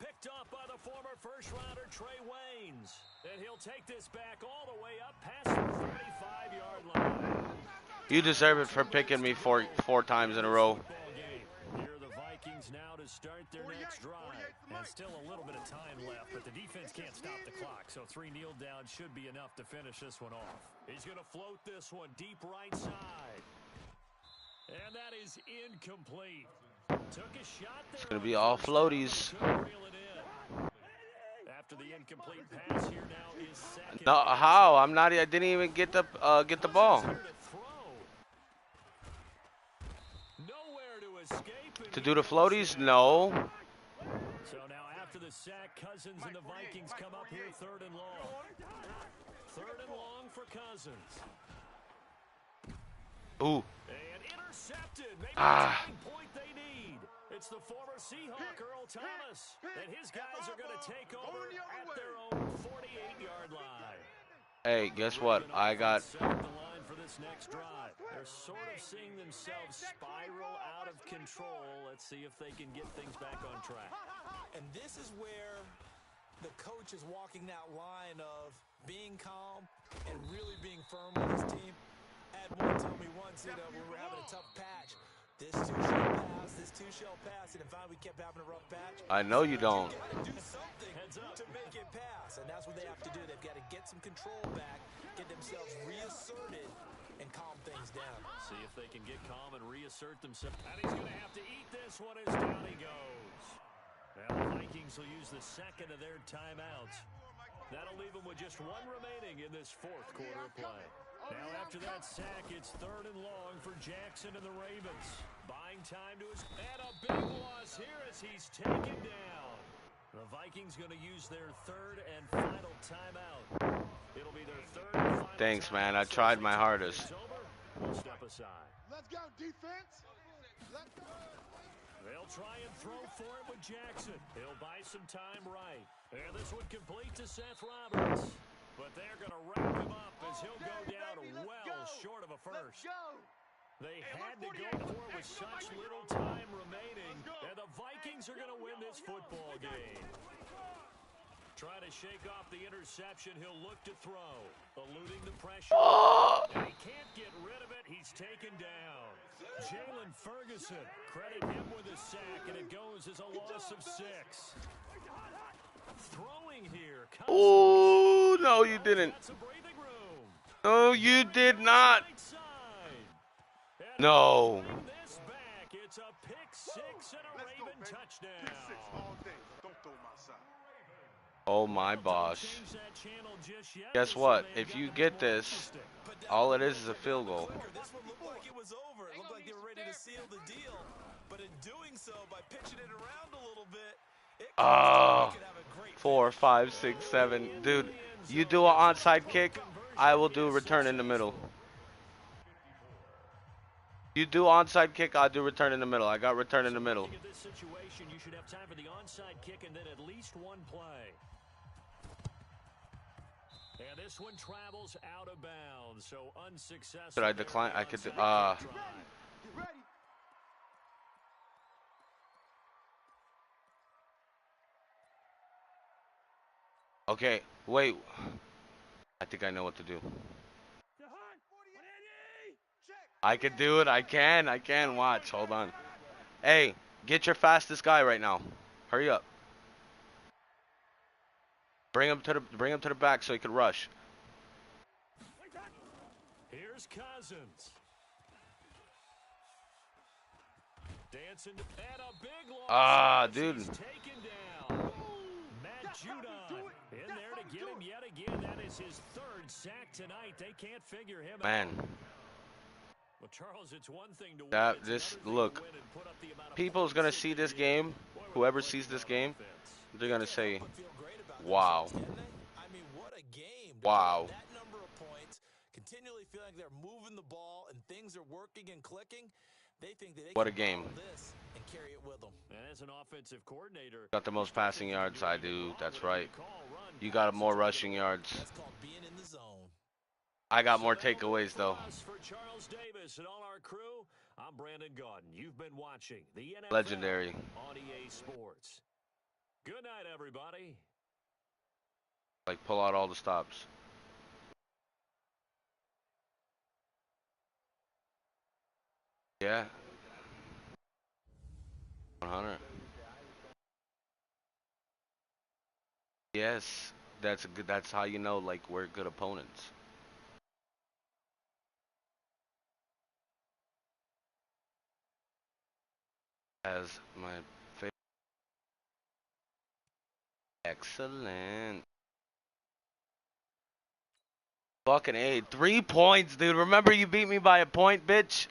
Picked off by the former first-rounder Trey Waynes. And he'll take this back all the way up past the 35-yard line. You deserve it for picking me four times in a row. Here are the Vikings now to start their next drive. And still a little bit of time left, but the defense can't stop the clock. So 3 kneel downs should be enough to finish this one off. He's going to float this one deep right side. And that is incomplete. Took a shot there. It's going to be all floaties. After the incomplete pass, here now is second. No, how? I didn't even get the ball. Nowhere to escape. To do the floaties? No. So now after the sack, Cousins and the Vikings come up here 3rd and long. 3rd and long for Cousins. Ooh. And intercepted. Maybe the turning point they need. It's the former Seahawk, Earl Thomas. And his guys are going to take over at their own 48-yard line. Hey, guess what? I got... The line for this next drive. They're sort of seeing themselves spiral out of control. Let's see if they can get things back on track. And this is where the coach is walking that line of being calm and really being firm with his team. Had one tell me once, when we were having a tough patch, this two shall pass, and in fact we kept having a rough patch. I know you don't. You got to do something to make it pass, and that's what they have to do. They've got to get some control back, get themselves reasserted, and calm things down. See if they can get calm and reassert themselves. And he's going to have to eat this one as down he goes. Now the Vikings will use the second of their timeouts. That'll leave them with just 1 remaining in this 4th quarter of play. Now after that sack, it's 3rd and long for Jackson and the Ravens. Buying time to his... And a big loss here as he's taken down. The Vikings going to use their 3rd and final timeout. It'll be their 3rd and final Thanks, timeout. man. I tried my hardest. We'll step aside. Let's go, defense. Let's go. They'll try and throw for it with Jackson. He'll buy some time right. And this one complete to Seth Roberts. But they're going to wrap him up as he'll go down well short of a first. They had to go for it with such little time remaining. And the Vikings are going to win this football game. Trying to shake off the interception. He'll look to throw. Eluding the pressure. And he can't get rid of it. He's taken down. Jalen Ferguson. Credit him with a sack. And it goes as a loss of 6. Throwing here. Oh, no, you didn't. No, you did not. No. It's a pick 6 and a Raven touchdown. Oh, my boss. Guess what? If you get this, all it is a field goal. This one looked like it was over. It looked like they were ready to seal the deal. But in doing so, by pitching it around a little bit, Oh, 4, 5, 6, 7. Dude, you do an onside kick, I will do return in the middle. You do onside kick, I'll do return in the middle. I got return in the middle. In this situation, you should have time for the onside kick and then at least 1 play. And this one travels out of bounds, so unsuccessful. Should I decline? I could. Okay, wait. I think I know what to do. I could do it. I can. Watch. Hold on. Hey, get your fastest guy right now. Hurry up. Bring him to the back so he can rush. Here's Cousins. Dancing and a big loss. Dude. He's taken down. Matt Judon in there to get him yet again. That is his 3rd sack tonight. They can't figure him out. Man. Well, Charles, it's one thing to win. That It's this another thing look, to win and put up the amount of people's points gonna that see they this did. game. Boy, were they Whoever sees clicking this on game, offense. they're They gonna can't help say, but feel great about "Wow, themselves, can they? I mean, what a game to put up wow." that number of points, continually feeling like they're moving the ball and things are working and clicking. They think that they What can a game. bottle this and carry it with them. And as an offensive coordinator, Got the most you still passing think you can yards. do I anything do. wrong That's whenever right. you call run, You got pass, and more try to get rushing it. yards. That's called being in the zone. I got So more that'll do it takeaways for though. us. For Charles Davis and all our crew, I'm Brandon Gaudin. You've been watching the NFL Legendary. on EA Sports. Good night, everybody. Like pull out all the stops. Yeah. 100. Yes. That's a good. That's how you know like we're good opponents. As my favorite. Excellent. Fucking A. 3 points, dude. Remember you beat me by a point, bitch?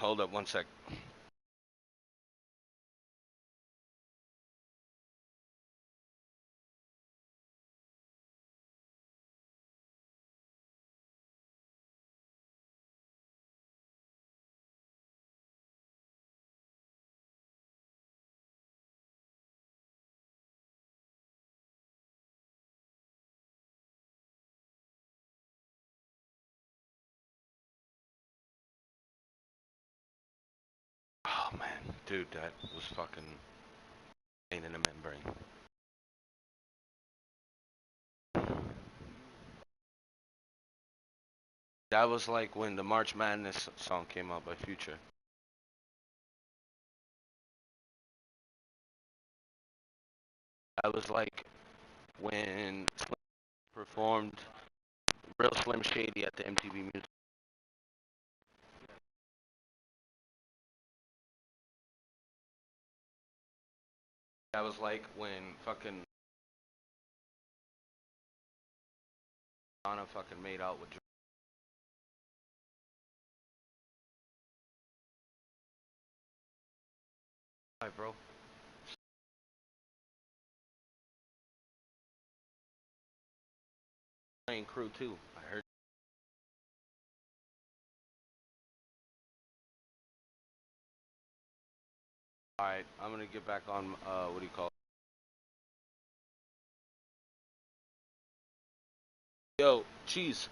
Hold up 1 sec. Oh man, dude, that was fucking pain in the membrane. That was like when the March Madness song came out by Future. That was like when Slim performed Real Slim Shady at the MTV Music. That was like when fucking Donna fucking made out with. Alright, bro. Playing crew too. I heard. Alright, I'm gonna get back on. What do you call it? Yo, cheese.